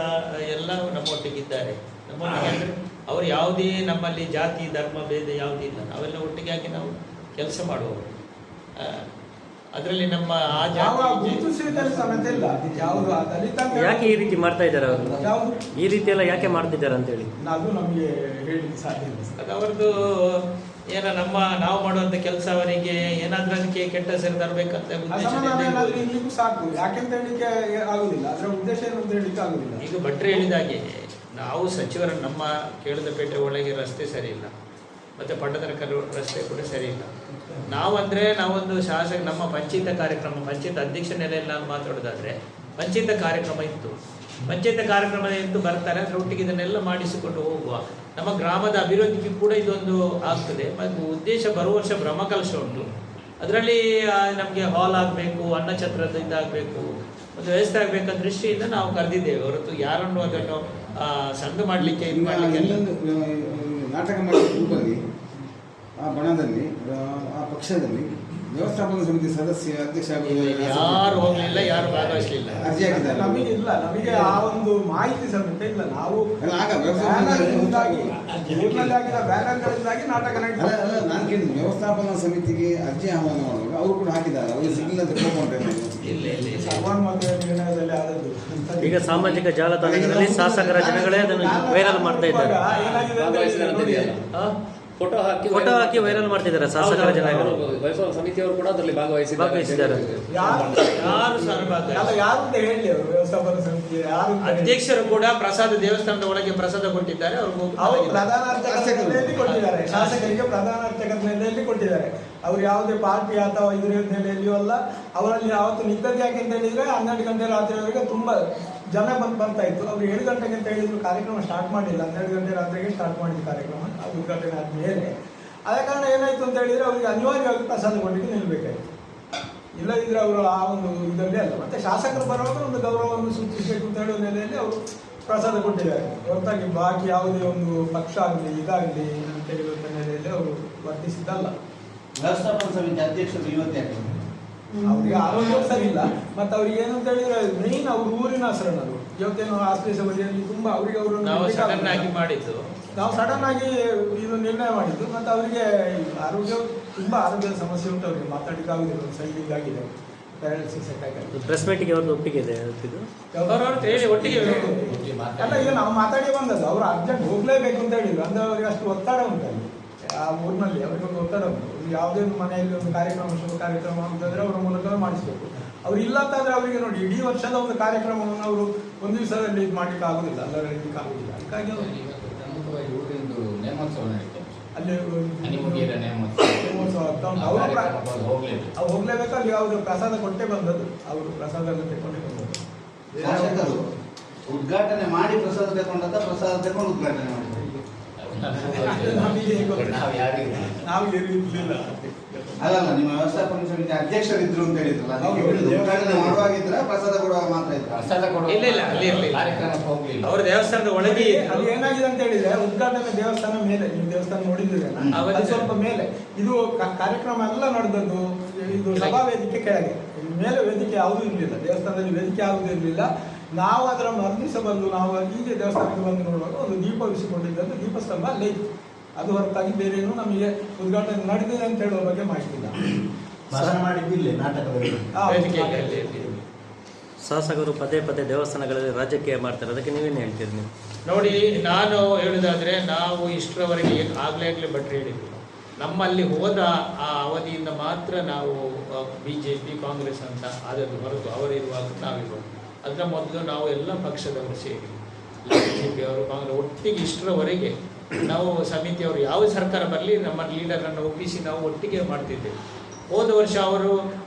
ಎಲ್ಲ ನಮ್ಮೊಟ್ಟಿಗಿದ್ದಾರೆ. ನಮ್ಮೊಟ್ಟಿಗೆ ಅಂದರೆ ಅವ್ರು ಯಾವುದೇ ನಮ್ಮಲ್ಲಿ ಜಾತಿ ಧರ್ಮ ಭೇದ ಯಾವುದೂ ಇಲ್ಲ. ನಾವೆಲ್ಲ ಒಟ್ಟಿಗೆ ಹಾಕಿ ನಾವು ಕೆಲಸ ಮಾಡುವವರು. ಅದರಲ್ಲಿ ನಮ್ಮ ಆ ಸಮೇತ ಇಲ್ಲ. ಯಾವುದು ಯಾಕೆ ಈ ರೀತಿ ಮಾಡ್ತಾ ಇದ್ದಾರೆ ಅವರು? ಯಾವುದು ಈ ರೀತಿ ಎಲ್ಲ ಯಾಕೆ ಮಾಡ್ತಿದ್ದಾರೆ ಅಂತ ಹೇಳಿ ಅದು ನಮಗೆ ಹೇಳಲಿಕ್ಕೆ ಸಾಧ್ಯ ಇಲ್ಲ. ಅದು ಅವ್ರದ್ದು ಏನೋ ನಾವು ಮಾಡುವಂತ ಕೆಲಸ ಅವರಿಗೆ ಏನಾದ್ರೂ ಅದಕ್ಕೆ ಕೆಟ್ಟ ಹೆಸರು ತರಬೇಕಂತ ಇರ್ಲಿಕ್ಕೂ ಸಾಕು. ಯಾಕೆಂತ ಹೇಳಲಿಕ್ಕೆ ಆಗುದಿಲ್ಲ, ಅದರ ಉದ್ದೇಶ ಏನು ಅಂತ ಹೇಳಲಿಕ್ಕೆ ಆಗುದಿಲ್ಲ. ಈಗ ಭಟ್ರು ಹೇಳಿದಾಗೆ ನಾವು ಸಚಿವರ ನಮ್ಮ ಕೇಳದಪೇಟೆ ಒಳಗೆ ರಸ್ತೆ ಸರಿ ಇಲ್ಲ, ಮತ್ತೆ ಪಟ್ಟದಕಲ್ಲು ರಸ್ತೆ ಕೂಡ ಸರಿ ಇಲ್ಲ. ನಾವೊಂದು ಶಾಸಕ ನಮ್ಮ ಪಂಚಾಯತ್ ಕಾರ್ಯಕ್ರಮ, ಪಂಚಾಯತ್ ಅಧ್ಯಕ್ಷ ನೆಲೆಯಲ್ಲಿ ನಾನು ಮಾತಾಡೋದಾದ್ರೆ ಪಂಚಾಯತ್ ಕಾರ್ಯಕ್ರಮ ಇತ್ತು. ಪಂಚಾಯತ್ ಕಾರ್ಯಕ್ರಮದ ಇದ್ದು ಬರ್ತಾರೆ, ಅದರ ಒಟ್ಟಿಗೆ ಇದನ್ನೆಲ್ಲ ಮಾಡಿಸಿಕೊಂಡು ಹೋಗುವ. ನಮ್ಮ ಗ್ರಾಮದ ಅಭಿವೃದ್ಧಿಗೆ ಕೂಡ ಇದೊಂದು ಆಗ್ತದೆ. ಮತ್ತು ಉದ್ದೇಶ ಬರುವ ವರ್ಷ ಬ್ರಹ್ಮಕಲಶ ಉಂಟು, ಅದರಲ್ಲಿ ನಮಗೆ ಹಾಲ್ ಆಗಬೇಕು, ಅನ್ನಛತ್ರದ ಇದಾಗಬೇಕು, ಒಂದು ವ್ಯವಸ್ಥೆ ಆಗಬೇಕಂತ ದೃಷ್ಟಿಯಿಂದ ನಾವು ಕರೆದಿದ್ದೇವೆ ಹೊರತು ಯಾರನ್ನು ಅದನ್ನು ಸಂದು ಮಾಡಲಿಕ್ಕೆ ಇದು ಮಾಡಲಿಕ್ಕೆ. ನಾಟಕ ಮಾಡಿದ ಗ್ರೂಪಲ್ಲಿ, ಆ ಬಣದಲ್ಲಿ, ಆ ಪಕ್ಷದಲ್ಲಿ ವ್ಯವಸ್ಥಾಪನಾ ಸಮಿತಿ ಸದಸ್ಯ ಅಧ್ಯಕ್ಷ ಯಾರು ಹೋಗಲಿಲ್ಲ, ಯಾರು ಭಾಗವಹಿಸಲಿಲ್ಲ, ಅರ್ಜಿ ಹಾಕಿದ್ದಾರೆ. ನಮಗೆ ಇಲ್ಲ, ನಮಗೆ ಆ ಒಂದು ಮಾಹಿತಿ ಸಮೇತ ಇಲ್ಲ. ನಾವು ಬ್ಯಾನರ್ಗಳಿಂದಾಗಿ ನಾಟಕ ನಾನು ಕೇಳಿದ್ದು ವ್ಯವಸ್ಥಾಪನಾ ಸಮಿತಿಗೆ ಅರ್ಜಿ ಆಹ್ವಾನ ಮಾಡುವಾಗ ಅವರು ಕೂಡ ಹಾಕಿದ್ದಾರೆ, ಅವರು ಸಿಗ್ಲಿಲ್ಲ ಅಂತ ತಿಳ್ಕೊಂಡ್ರೆ ನಿರ್ಣಯದಲ್ಲಿ ಆದದ್ದು. ಈಗ ಸಾಮಾಜಿಕ ಜಾಲತಾಣಗಳಲ್ಲಿ ಶಾಸಕರ ಜನಗಳೇ ಅದನ್ನು ವೈರಲ್ ಮಾಡ್ತಾ ಇದ್ದಾರೆ. ಫೋಟೋ ಹಾಕಿ ವೈರಲ್ ಮಾಡ್ತಿದ್ದಾರೆ ಶಾಸಕರ ಜನಗಳು. ವೈಭವ ಸಮಿತಿಯವರು ಕೂಡ ಅದರಲ್ಲಿ ಭಾಗವಹಿಸಿದ್ದಾರೆ. ಯಾರು ಸರ್ ಯಾರು ಅಂತ ಹೇಳಿ ಅವರು ವ್ಯವಸ್ಥಾಪನ ಸಮಿತಿ ಯಾರು ಅಧ್ಯಕ್ಷರು ಕೂಡ ಪ್ರಸಾದ ದೇವಸ್ಥಾನದ ಒಳಗೆ ಪ್ರಸಾದ ಕೊಟ್ಟಿದ್ದಾರೆ. ಅವರು ಪ್ರಧಾನ ಅರ್ಚಕರ ನೆಲೆಯಲ್ಲಿ ಕೊಟ್ಟಿದ್ದಾರೆ, ಶಾಸಕರಿಗೆ ಪ್ರಧಾನ ಅರ್ಚಕರ ನೆಲೆಯಲ್ಲಿ ಕೊಟ್ಟಿದ್ದಾರೆ. ಅವ್ರು ಯಾವುದೇ ಪಾರ್ಟಿ ಅಥವಾ ಇದ್ರ ನೆಲೆಯಲ್ಲಿಯೂ ಅಲ್ಲ. ಅವರಲ್ಲಿ ಯಾವತ್ತು ನಿಂತದ್ದು ಯಾಕೆ ಅಂತ ಹೇಳಿದ್ರೆ 12 ಗಂಟೆ ರಾತ್ರಿವರೆಗೆ ತುಂಬಾ ಜನ ಬರ್ತಾ ಇತ್ತು. ಅವ್ರು 7 ಗಂಟೆಗೆ ಅಂತ ಹೇಳಿದ್ರು ಕಾರ್ಯಕ್ರಮ ಸ್ಟಾರ್ಟ್ ಮಾಡಿಲ್ಲ. 12 ಗಂಟೆ ರಾತ್ರಿಗೆ ಸ್ಟಾರ್ಟ್ ಮಾಡಿದ ಕಾರ್ಯಕ್ರಮ ಅದು ಉದ್ಘಾಟನೆ ಆದ್ಮೇಲೆ. ಆದ ಕಾರಣ ಏನಾಯ್ತು ಅಂತ ಹೇಳಿದ್ರೆ ಅವರಿಗೆ ಅನಿವಾರ್ಯವಾಗಿ ಪ್ರಸಾದ ಕೊಡಲಿಕ್ಕೆ ನಿಲ್ಬೇಕಾಯ್ತು. ಇಲ್ಲದಿದ್ರೆ ಅವರು ಆ ಒಂದು ಇದರಲ್ಲಿ ಅಲ್ಲ. ಮತ್ತೆ ಶಾಸಕರು ಬರುವಾಗ ಒಂದು ಗೌರವವನ್ನು ಸೂಚಿಸಬೇಕು ಅಂತ ಹೇಳುವ ನೆಲೆಯಲ್ಲಿ ಅವರು ಪ್ರಸಾದ ಕೊಟ್ಟಿದ್ದಾರೆ ಹೊರತಾಗಿ ಬಾಕಿ ಯಾವುದೇ ಒಂದು ಪಕ್ಷ ಆಗಲಿ ಇದಾಗಲಿ ಅಂತ ಹೇಳುವಂಥ ನೆಲೆಯಲ್ಲಿ ಅವರು ವರ್ತಿಸಿದ್ದಲ್ಲ. ವ್ಯವಸ್ಥಾಪನ ಸಮಿತಿ ಅಧ್ಯಕ್ಷರು ಇವತ್ತೇ ಅವ್ರಿಗೆ ಆರೋಗ್ಯ ಸರಿ ಇಲ್ಲ. ಮತ್ತೆ ಅವ್ರಿಗೆ ಏನು ಅಂತ ಹೇಳಿದ್ರೆ ಮೇನ್ ಅವ್ರ ಊರಿನ ಹೆಸರನ್ನದು ಇವತ್ತೇನು ಆಸ್ಪತ್ರೆ ಬದಿಯಲ್ಲಿ ತುಂಬಾ ಅವರಿಗೆ ನಾವು ಸಡನ್ ಆಗಿ ಇದು ನಿರ್ಣಯ ಮಾಡಿದ್ದು. ಮತ್ತೆ ಅವರಿಗೆ ತುಂಬಾ ಆರೋಗ್ಯದ ಸಮಸ್ಯೆ ಉಂಟು. ಅವರಿಗೆ ಮಾತಾಡಲಿಕ್ಕೆ ಆಗುದಿಲ್ಲ, ಒಂದು ಸೈಡ್ ಇದಾಗಿದೆ, ಪ್ಯಾರಾಲಿಸಿಸ್ ಅಟ್ಯಾಕ್ ಆಗಿದೆ. ಪ್ರೆಸ್ ಮೀಟಿಗೆ ಅವ್ರದ್ದು ಒಪ್ಪಿಗೆ ಇದೆ ಒಟ್ಟಿಗೆ ಅಲ್ಲ, ಈಗ ನಾವು ಮಾತಾಡಿ ಬಂದದ್ದು ಅವ್ರು ಅರ್ಜೆಂಟ್ ಹೋಗ್ಲೇಬೇಕು ಅಂತ ಹೇಳಿದ್ರು. ಅಂದ್ರೆ ಅವ್ರಿಗೆ ಅಷ್ಟು ಒತ್ತಡ ಉಂಟಲ್ಲಿ ಆ ಊರಿನಲ್ಲಿ. ಅವರಿಗೆ ಒಂದು ಒತ್ತಡ ಉಂಟು. ಯಾವುದೇ ಒಂದು ಮನೆಯಲ್ಲಿ ಒಂದು ಶುಭ ಕಾರ್ಯಕ್ರಮ ಅಂತಂದ್ರೆ ಅವರ ಮೂಲಕ ಮಾಡಿಸ್ಬೇಕು. ಅವ್ರು ಇಲ್ಲ ಅಂತಂದ್ರೆ ಅವರಿಗೆ ನೋಡಿ ಇಡೀ ವರ್ಷದ ಒಂದು ಕಾರ್ಯಕ್ರಮವನ್ನು ಅವರು ಒಂದು ದಿವಸದಲ್ಲಿ ಇದು ಮಾಡ್ಲಿಕ್ಕೆ ಆಗುದಿಲ್ಲ, ಅಲ್ಲ ನಡೀಲಿಕ್ಕೆ ಆಗುದಿಲ್ಲ. ಅದಕ್ಕಾಗಿ ಅಲ್ಲಿ ಹೋಗ್ಲೇಬೇಕು. ಅಲ್ಲಿ ಅವರು ಪ್ರಸಾದ ಕೊಟ್ಟೆ ಬಂದದ್ದು, ಅವರು ಪ್ರಸಾದ ತೆಕೊಂಡೇ ಬಂದದ್ದು. ಶಾಸಕರು ಉದ್ಘಾಟನೆ ಮಾಡಿ ಪ್ರಸಾದ ತಗೊಂಡಂತ ಪ್ರಸಾದ ತಗೊಂಡು ಉದ್ಘಾಟನೆ ಮಾಡಿದ್ರು. ನಾವು ಇರ್ಲಿಲ್ಲ. ಅಲ್ಲ ನಿಮ್ಮ ವ್ಯವಸ್ಥಾಪನ ಸಮಿತಿ ಅಧ್ಯಕ್ಷರಿದ್ರು ಅಂತ ಹೇಳಿದ್ರಲ್ಲ, ಉದ್ಘಾಟನೆ ಮಾಡುವಾಗಿದ್ರ ಪ್ರಸಾದ ಕೊಡುವಾಗ ಮಾತ್ರ ಇದ್ರು? ಪ್ರಸಾದ ಅವ್ರ ದೇವಸ್ಥಾನದ ಒಳಗೆ ಅಲ್ಲಿ ಏನಾಗಿದೆ ಅಂತ ಹೇಳಿದ್ರೆ ಉದ್ಘಾಟನೆ ದೇವಸ್ಥಾನ ಮೇಲೆ, ನೀವು ದೇವಸ್ಥಾನ ನೋಡಿದ್ರೆ ಸ್ವಲ್ಪ ಮೇಲೆ ಇದು ಕಾರ್ಯಕ್ರಮ ಎಲ್ಲ ನಡೆದದ್ದು. ಇದು ಸಭಾ ವೇದಿಕೆ ಕೆಳಗೆ, ಮೇಲೆ ವೇದಿಕೆ ಯಾವುದೂ ಇರಲಿಲ್ಲ. ದೇವಸ್ಥಾನದಲ್ಲಿ ವೇದಿಕೆ ಯಾವುದೂ ಇರಲಿಲ್ಲ. ನಾವು ಅದರ ಮರುದಿವಸ ಬಂದು ನಾವು ಹೀಗೆ ದೇವಸ್ಥಾನಕ್ಕೆ ಬಂದು ನೋಡುವಾಗ ಒಂದು ದೀಪ ಉರಿಸಿಕೊಂಡಿದ್ದದ್ದು ದೀಪಸ್ತಂಭ ಅಲ್ಲೇ ಇತ್ತು. ಅದು ಹೊರತಾಗಿ ಬೇರೆ ಏನು ನಮಗೆ ಉದ್ಘಾಟನೆ ನಡೆದಿದೆ ಅಂತ ಹೇಳುವ ಬಗ್ಗೆ ಮಾಹಿತಿ ಇಲ್ಲ. ಮಾಡಿದ್ದಿಲ್ಲ ನಾಟಕದಲ್ಲಿ ಶಾಸಕರು ಪದೇ ದೇವಸ್ಥಾನಗಳಲ್ಲಿ ರಾಜಕೀಯ ಮಾಡ್ತಾರೆ, ಅದಕ್ಕೆ ನೀವೇನು ಹೇಳ್ತೀರಿ? ನೀವು ನೋಡಿ, ನಾನು ಹೇಳುವುದಾದ್ರೆ ನಾವು ಇಷ್ಟರವರೆಗೆ ಆಗ್ಲೇ ಭಟ್ರು ಹೇಳಿದ್ರು, ನಮ್ಮಲ್ಲಿ ಹೋದ ಆ ಅವಧಿಯಿಂದ ಮಾತ್ರ ನಾವು BJP ಕಾಂಗ್ರೆಸ್ ಅಂತ ಆದದ್ದು ಹೊರತು ಅವರಿರುವಾಗ ನಾವಿರುವಾಗ. ಅದರ ಮೊದಲು ನಾವು ಎಲ್ಲ ಪಕ್ಷದವರು ಸೇರಿ BJP ಅವರು ಕಾಂಗ್ರೆಸ್ ಒಟ್ಟಿಗೆ ಇಷ್ಟರವರೆಗೆ ನಾವು ಸಮಿತಿಯವರು ಯಾವ ಸರ್ಕಾರ ಬರಲಿ ನಮ್ಮ ಲೀಡರನ್ನು ಒಪ್ಪಿಸಿ ನಾವು ಒಟ್ಟಿಗೆ ಮಾಡ್ತಿದ್ದೇವೆ. ಹೋದ ವರ್ಷ ಅವರು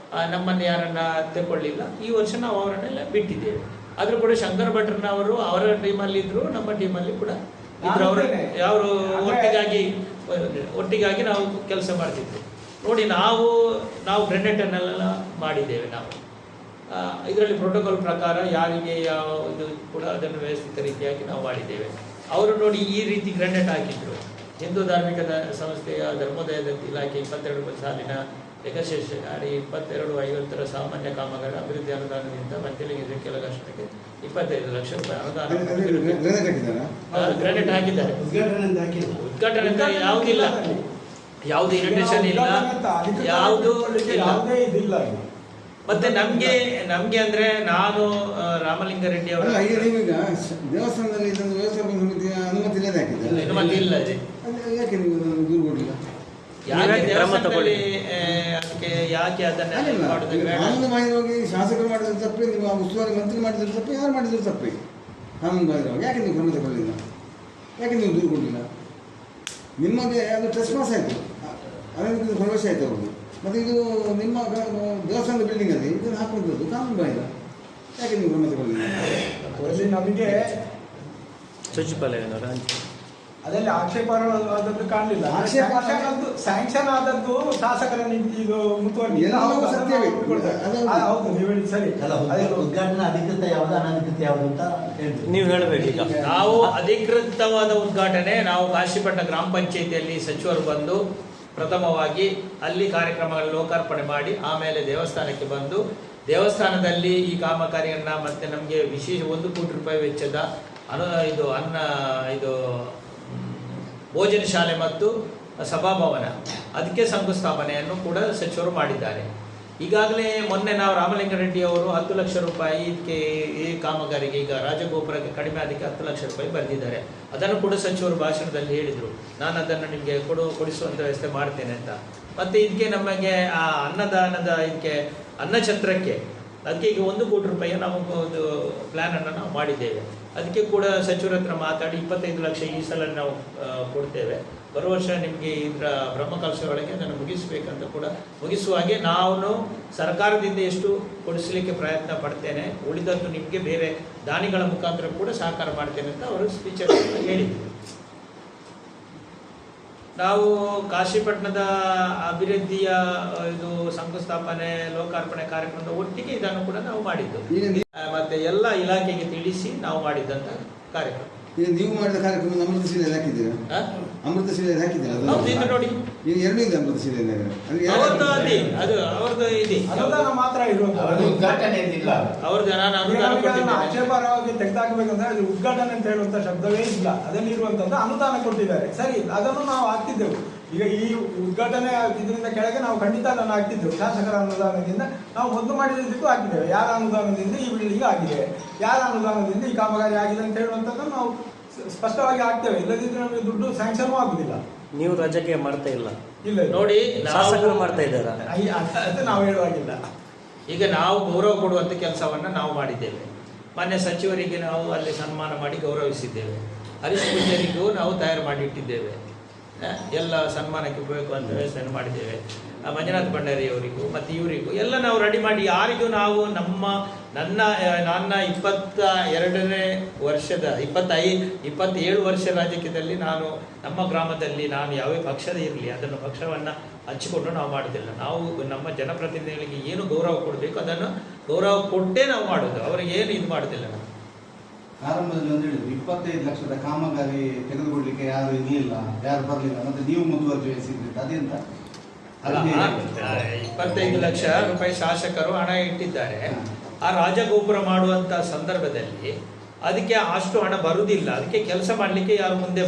ನಮ್ಮನ್ನು ಯಾರನ್ನ ತೆಗೊಳ್ಳಿಲ್ಲ, ಈ ವರ್ಷ ನಾವು ಅವರನ್ನೆಲ್ಲ ಬಿಟ್ಟಿದ್ದೇವೆ. ಆದರೂ ಕೂಡ ಶಂಕರ ಭಟ್ರನವರು ಅವರ ಟೀಮಲ್ಲಿ ಇದ್ರು, ನಮ್ಮ ಟೀಮಲ್ಲಿ ಕೂಡ ಇದ್ರು. ಅವರು ಒಟ್ಟಿಗಾಗಿ ನಾವು ಕೆಲಸ ಮಾಡ್ತಿದ್ವಿ. ನೋಡಿ, ನಾವು ಗ್ರೆನೇಟನ್ನೆಲ್ಲ ಮಾಡಿದ್ದೇವೆ. ನಾವು ಇದರಲ್ಲಿ ಪ್ರೋಟೋಕಾಲ್ ಪ್ರಕಾರ ಯಾರಿಗೆ ಯಾವುದು ಕೂಡ ಅದನ್ನು ವ್ಯವಸ್ಥಿತ ರೀತಿಯಾಗಿ ನಾವು ಮಾಡಿದ್ದೇವೆ. ಅವರು ನೋಡಿ ಈ ರೀತಿ ಗ್ರೆನೇಟ್ ಹಾಕಿದ್ರು. ಹಿಂದೂ ಧಾರ್ಮಿಕ ಸಂಸ್ಥೆಯ ಧರ್ಮೋದಯದ ಇಲಾಖೆ 22 ಸಾಲಿನ ಎಕಶೇಷ ಅಡಿ 2250 ಸಾಮಾನ್ಯ ಕಾಮಗಾರಿ ಅಭಿವೃದ್ಧಿ ಅನುದಾನದಿಂದ ಮಂತ್ರಿಗೆ ಕೆಲಗಷ್ಟಕ್ಕೆ 25 ಲಕ್ಷ ರೂಪಾಯಿ ಅನುದಾನ ಗ್ರೆನೇಟ್ ಹಾಕಿದ್ದಾರೆ. ಉದ್ಘಾಟನೆ ಯಾವುದಿಲ್ಲ, ಯಾವುದು ಇರಿಟೇಷನ್ ಇಲ್ಲ, ಯಾವುದು ಇಲ್ಲ. ಮತ್ತೆ ನಮ್ಗೆ ಅಂದ್ರೆ ನಾನು ರಾಮಲಿಂಗಾರೆಡ್ಡಿ ಅವರ ದೇವಸ್ಥಾನದಲ್ಲಿ ವ್ಯವಸ್ಥಾಪನ ಸಮಿತಿಯ ಅನುಮತಿ ಇಲ್ಲದೆ ಹಾಕಿದ್ದಾರೆ. ಅನುಮತಿ ಇಲ್ಲ. ಯಾಕೆ ನೀವು ದೂರು ಕೊಡಲಿಲ್ಲ? ಅದಕ್ಕೆ ಯಾಕೆ ಅದನ್ನ ಕಾನೂನು ಬಾಹಿರವಾಗಿ ಶಾಸಕರು ಮಾಡಿದ್ರು ತಪ್ಪೇ, ನೀವು ಉಸ್ತುವಾರಿ ಮಂತ್ರಿ ಮಾಡಿದ್ರು ತಪ್ಪೇ, ಯಾರು ಮಾಡಿದ್ರು ತಪ್ಪೇ? ಕಾನೂನು ಬಾಹಿರವಾಗಿ ಯಾಕೆ ನೀವು ಕ್ರಮ ತಗೊಳ್ಳಿಲ್ಲ? ಯಾಕೆ ನೀವು ದೂರು ಕೊಡಲಿಲ್ಲ? ನಿಮಗೆ ಅದು ಟ್ರೆಸ್ಪಾಸ್ ಆಯಿತು, ಅದಕ್ಕೆ ಪ್ರವೇಶ ಆಯಿತು ಅವ್ರದ್ದು. ಮತ್ತು ಇದು ನಿಮ್ಮ ದೇವಸ್ಥಾನದ ಬಿಲ್ಡಿಂಗಲ್ಲಿ ಇದನ್ನು ಹಾಕುವಂಥದ್ದು ಕಾನೂನು ಬಾಹಿರ. ಯಾಕೆ ನೀವು ಕ್ರಮ ತಗೊಳ್ಳಿಲ್ಲ? ನಮಗೆ ಸಚಿವಾಲಯ ಅದರಲ್ಲಿ ಆಕ್ಷೇಪಾರ್ಹವಾದದ್ದು ಕಾಣಲಿಲ್ಲ. ಸ್ಯಾಂಕ್ಷನ್ ಆದದ್ದು ಶಾಸಕರ ಇದು ಮುತುವರ್ಜಿ. ಹೌದು, ನೀವು ಹೇಳಿ ಸರಿ. ಉದ್ಘಾಟನೆ ಅಧಿಕೃತ ಯಾವುದು ಅನಧಿಕೃತ ಯಾವುದು ಅಂತ ನೀವು ಹೇಳಬೇಕು. ಈಗ ನಾವು ಅಧಿಕೃತವಾದ ಉದ್ಘಾಟನೆ ನಾವು ಕಾಶಿಪಟ್ಟ ಗ್ರಾಮ ಪಂಚಾಯಿತಿಯಲ್ಲಿ ಸಚಿವರು ಬಂದು ಪ್ರಥಮವಾಗಿ ಅಲ್ಲಿ ಕಾರ್ಯಕ್ರಮಗಳ ಲೋಕಾರ್ಪಣೆ ಮಾಡಿ ಆಮೇಲೆ ದೇವಸ್ಥಾನಕ್ಕೆ ಬಂದು ದೇವಸ್ಥಾನದಲ್ಲಿ ಈ ಕಾಮಗಾರಿಯನ್ನು ಮತ್ತೆ ನಮಗೆ ವಿಶೇಷ 1 ಕೋಟಿ ರೂಪಾಯಿ ವೆಚ್ಚದ ಭೋಜನ ಶಾಲೆ ಮತ್ತು ಸಭಾಭವನ ಅದಕ್ಕೆ ಶಂಕುಸ್ಥಾಪನೆಯನ್ನು ಕೂಡ ಸಚಿವರು ಮಾಡಿದ್ದಾರೆ. ಈಗಾಗಲೇ ಮೊನ್ನೆ ನಾವು ರಾಮಲಿಂಗಾರೆಡ್ಡಿ ಅವರು 10 ಲಕ್ಷ ರೂಪಾಯಿ ಇದಕ್ಕೆ ಈ ಕಾಮಗಾರಿಗೆ ಈಗ ರಾಜಗೋಪುರಕ್ಕೆ ಕಡಿಮೆ ಅದಕ್ಕೆ 10 ಲಕ್ಷ ರೂಪಾಯಿ ಬರೆದಿದ್ದಾರೆ. ಅದನ್ನು ಕೂಡ ಸಚಿವರು ಭಾಷಣದಲ್ಲಿ ಹೇಳಿದರು, ನಾನು ಅದನ್ನು ನಿಮಗೆ ಕೊಡಿಸುವಂಥ ವ್ಯವಸ್ಥೆ ಮಾಡ್ತೇನೆ ಅಂತ. ಮತ್ತು ಇದಕ್ಕೆ ನಮಗೆ ಆ ಅನ್ನದಾನದ ಇದಕ್ಕೆ ಅನ್ನಛತ್ರಕ್ಕೆ ಅದಕ್ಕೆ ಈಗ 1 ಕೋಟಿ ರೂಪಾಯಿ ನಾವು ಒಂದು ಪ್ಲ್ಯಾನನ್ನು ನಾವು ಮಾಡಿದ್ದೇವೆ. ಅದಕ್ಕೆ ಕೂಡ ಸಚಿವರ ಹತ್ರ ಮಾತಾಡಿ 25 ಲಕ್ಷ ಈ ಸಲ ನಾವು ಕೊಡ್ತೇವೆ. ಬರುವ ವರ್ಷ ನಿಮಗೆ ಇದರ ಬ್ರಹ್ಮಕಲಶದೊಳಗೆ ಅದನ್ನು ಮುಗಿಸಬೇಕಂತ ಕೂಡ ಮುಗಿಸುವಾಗೆ ನಾನು ಸರ್ಕಾರದಿಂದ ಎಷ್ಟು ಕೊಡಿಸಲಿಕ್ಕೆ ಪ್ರಯತ್ನ ಪಡ್ತೇನೆ, ಉಳಿದದ್ದು ನಿಮಗೆ ಬೇರೆ ದಾನಿಗಳ ಮುಖಾಂತರ ಕೂಡ ಸಹಕಾರ ಮಾಡ್ತೇನೆ ಅಂತ ಅವರು ಸ್ಪೀಚಲ್ಲಿ ಹೇಳಿದರು. ನಾವು ಕಾಶಿಪಟ್ಟಣದ ಅಭಿವೃದ್ಧಿಯ ಇದು ಶಂಕುಸ್ಥಾಪನೆ ಲೋಕಾರ್ಪಣೆ ಕಾರ್ಯಕ್ರಮದ ಒಟ್ಟಿಗೆ ಇದನ್ನು ಕೂಡ ನಾವು ಮಾಡಿದ್ದು, ಮತ್ತೆ ಎಲ್ಲ ಇಲಾಖೆಗೆ ತಿಳಿಸಿ ನಾವು ಮಾಡಿದ್ದಂಥ ಕಾರ್ಯಕ್ರಮ. ಈಗ ನೀವು ಮಾಡಿದ ಕಾರ್ಯಕ್ರಮ ಅಮೃತ ಶಿಲೆಯಲ್ಲಿ ಹಾಕಿದ್ದೀರಾ? ಅಮೃತ ಶಿಲೆಯಲ್ಲಿ ಹಾಕಿದ್ದೀರಾ? ಇದು ನೋಡಿ, ಈಗ 2 ಇದೆ ಅಮೃತ ಶಿಲೆಯಲ್ಲಿ. ಅದು ಅವ್ರದ್ದು ಇದೆ, ಅನುದಾನ ಮಾತ್ರ ಇರುವಂತದ್ದು, ಉದ್ಘಾಟನೆ ಇಲ್ಲ ಅವ್ರದ್ದು. ನಾನು ಅನುದಾನ ಕೊಟ್ಟಿದ್ದೇನೆ. ಆಕ್ಷೇಪಾರ್ಹವಾಗಿ ತೆಗೆದಾಕಬೇಕಂದ್ರೆ ಅದು ಉದ್ಘಾಟನೆ ಅಂತ ಹೇಳುವಂತ ಶಬ್ದವೇ ಇಲ್ಲ. ಅದರಲ್ಲಿ ಇರುವಂತದ್ದು ಅನುದಾನ ಕೊಟ್ಟಿದ್ದಾರೆ, ಸರಿ, ಅದನ್ನು ನಾವು ಹಾಕ್ತಿದ್ದೆವು. ಈಗ ಈ ಉದ್ಘಾಟನೆ ಇದರಿಂದ ಕೆಳಗೆ ನಾವು ಖಂಡಿತ ಅದನ್ನು ಹಾಕ್ತಿದ್ದೆವು. ಶಾಸಕರ ಅನುದಾನದಿಂದ ನಾವು ಮೊದಲು ಮಾಡಿದ್ದಕ್ಕೂ ಹಾಕಿದ್ದೇವೆ. ಯಾರ ಅನುದಾನದಿಂದ ಈ ಬಿಲ್ಡಿಂಗ್ ಆಗಿದೆ, ಯಾರ ಅನುದಾನದಿಂದ ಈ ಕಾಮಗಾರಿ ಆಗಿದೆ ಅಂತ ಹೇಳುವಂಥದ್ದನ್ನು ನಾವು ಸ್ಪಷ್ಟವಾಗಿ ಹಾಕ್ತೇವೆ. ಇಲ್ಲದಿದ್ರೆ ನಮಗೆ ದುಡ್ಡು ಸ್ಯಾಂಕ್ಷನ್ ಆಗುದಿಲ್ಲ. ನೀವು ರಾಜಕೀಯ ಮಾಡ್ತಾ ಇಲ್ಲ, ಇಲ್ಲ ನೋಡಿ, ಶಾಸಕರು ಮಾಡ್ತಾ ಇದ್ದಾರಾ? ಅದು ನಾವು ಹೇಳುವಾಗಿಲ್ಲ. ಈಗ ನಾವು ಗೌರವ ಕೊಡುವಂಥ ಕೆಲಸವನ್ನು ನಾವು ಮಾಡಿದ್ದೇವೆ. ಮಾನ್ಯ ಸಚಿವರಿಗೆ ನಾವು ಅಲ್ಲಿ ಸನ್ಮಾನ ಮಾಡಿ ಗೌರವಿಸಿದ್ದೇವೆ. ಹರೀಶ್ ಪೂಜಾರಿಗೂ ನಾವು ತಯಾರು ಮಾಡಿ ಇಟ್ಟಿದ್ದೇವೆ. ಎಲ್ಲ ಸನ್ಮಾನಕ್ಕೆ ಬೇಕು ಅಂತ ವ್ಯವಸ್ಥೆಯನ್ನು ಮಾಡಿದ್ದೇವೆ. ಮಂಜುನಾಥ್ ಭಂಡಾರಿ ಅವರಿಗೂ ಮತ್ತು ಇವರಿಗೂ ಎಲ್ಲ ನಾವು ರೆಡಿ ಮಾಡಿ, ಯಾರಿಗೂ ನಾವು ನನ್ನ 22ನೇ ವರ್ಷದ 27 ವರ್ಷ ರಾಜಕೀಯದಲ್ಲಿ ನಾನು ನಮ್ಮ ಗ್ರಾಮದಲ್ಲಿ ನಾನು ಯಾವೇ ಪಕ್ಷದ ಇರಲಿ ಅದನ್ನು ಪಕ್ಷವನ್ನು ಹಂಚಿಕೊಂಡು ನಾವು ಮಾಡೋದಿಲ್ಲ. ನಾವು ನಮ್ಮ ಜನಪ್ರತಿನಿಧಿಗಳಿಗೆ ಏನು ಗೌರವ ಕೊಡಬೇಕು ಅದನ್ನು ಗೌರವ ಕೊಟ್ಟೇ ನಾವು ಮಾಡೋದು, ಅವರಿಗೆ ಏನು ಇದು ಮಾಡೋದಿಲ್ಲ. ನಾವು ಆರಂಭದಲ್ಲಿ ಒಂದು ಹೇಳಿದ್ರು 25 ಲಕ್ಷದ ಕಾಮಗಾರಿ ತೆಗೆದುಕೊಡ್ಲಿಕ್ಕೆ ಯಾರು ಇರಲಿಲ್ಲ, ಯಾರು ಬರಲಿಲ್ಲ, ಮತ್ತೆ ನೀವು ಮುತುವರ್ಜಿ ವಹಿಸಿದ್ರಿ, ಅದೆಂತ? 25 ಲಕ್ಷ ರೂಪಾಯಿ ಶಾಸಕರು ಹಣ ಇಟ್ಟಿದ್ದಾರೆ. ಆ ರಾಜಗೋಪುರ ಮಾಡುವಂತ ಸಂದರ್ಭದಲ್ಲಿ ಅದಕ್ಕೆ ಅಷ್ಟು ಹಣ ಬರುವುದಿಲ್ಲ, ಅದಕ್ಕೆ ಕೆಲಸ ಮಾಡಲಿಕ್ಕೆ ಯಾರು ಮುಂದೆ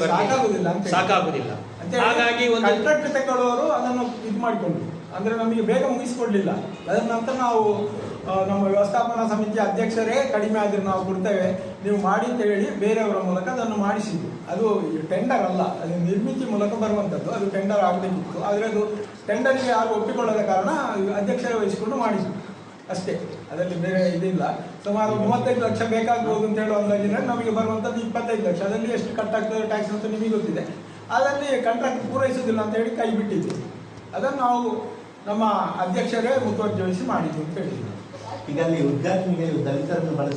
ಸಾಕಾಗುದಿಲ್ಲ. ಹಾಗಾಗಿ ಒಂದು ಕಾಂಟ್ರಾಕ್ಟ್ ತಗೊಳ್ಳುವವರು ಅದನ್ನು ಇದು ಮಾಡಿಕೊಂಡ್ರು, ಅಂದ್ರೆ ನಮಗೆ ಬೇಗ ಮುಗಿಸಿಕೊಡ್ಲಿಲ್ಲ. ಅದರ ನಂತರ ನಾವು ನಮ್ಮ ವ್ಯವಸ್ಥಾಪನಾ ಸಮಿತಿ ಅಧ್ಯಕ್ಷರೇ ಕಡಿಮೆ ಆದ್ರೆ ನಾವು ಕೊಡ್ತೇವೆ, ನೀವು ಮಾಡಿ ಅಂತ ಹೇಳಿ ಬೇರೆಯವರ ಮೂಲಕ ಅದನ್ನು ಮಾಡಿಸಿದ್ದು. ಅದು ಟೆಂಡರ್ ಅಲ್ಲ, ಅದು ನಿರ್ಮಿತಿ ಮೂಲಕ ಬರುವಂಥದ್ದು. ಅದು ಟೆಂಡರ್ ಆಗಬೇಕಿತ್ತು, ಆದರೆ ಅದು ಟೆಂಡರ್ಗೆ ಯಾರು ಒಪ್ಪಿಕೊಳ್ಳದ ಕಾರಣ ಅಧ್ಯಕ್ಷರೇ ವಹಿಸಿಕೊಂಡು ಮಾಡಿಸಿದ್ದು ಅಷ್ಟೇ. ಅದರಲ್ಲಿ ಬೇರೆ ಇದಿಲ್ಲ. ಸುಮಾರು 35 ಲಕ್ಷ ಬೇಕಾಗಬಹುದು ಅಂತ ಹೇಳುವ ಅಂದಾಜಿದ್ರೆ ನಮಗೆ ಬರುವಂಥದ್ದು 25 ಲಕ್ಷ. ಅದರಲ್ಲಿ ಎಷ್ಟು ಕಟ್ಟಾಗ್ತದೆ ಟ್ಯಾಕ್ಸ್ ಅಂತ ನಿಮಗೆ ಗೊತ್ತಿದೆ. ಅದರಲ್ಲಿ ಕಾಂಟ್ರಾಕ್ಟ್ ಪೂರೈಸುವುದಿಲ್ಲ ಅಂತ ಹೇಳಿ ಕೈ ಬಿಟ್ಟಿದ್ವಿ. ಅದನ್ನು ನಾವು ನಮ್ಮ ಅಧ್ಯಕ್ಷರೇ ಮುತುವರ್ಜಿ ವಹಿಸಿ ಮಾಡಿದ್ವಿ ಅಂತ ಹೇಳಿದ್ವಿ. ಈಗ ಅಲ್ಲಿ ಉದ್ಘಾಟನೆಗೆ ದಲಿತರನ್ನು ಬಳಸಿ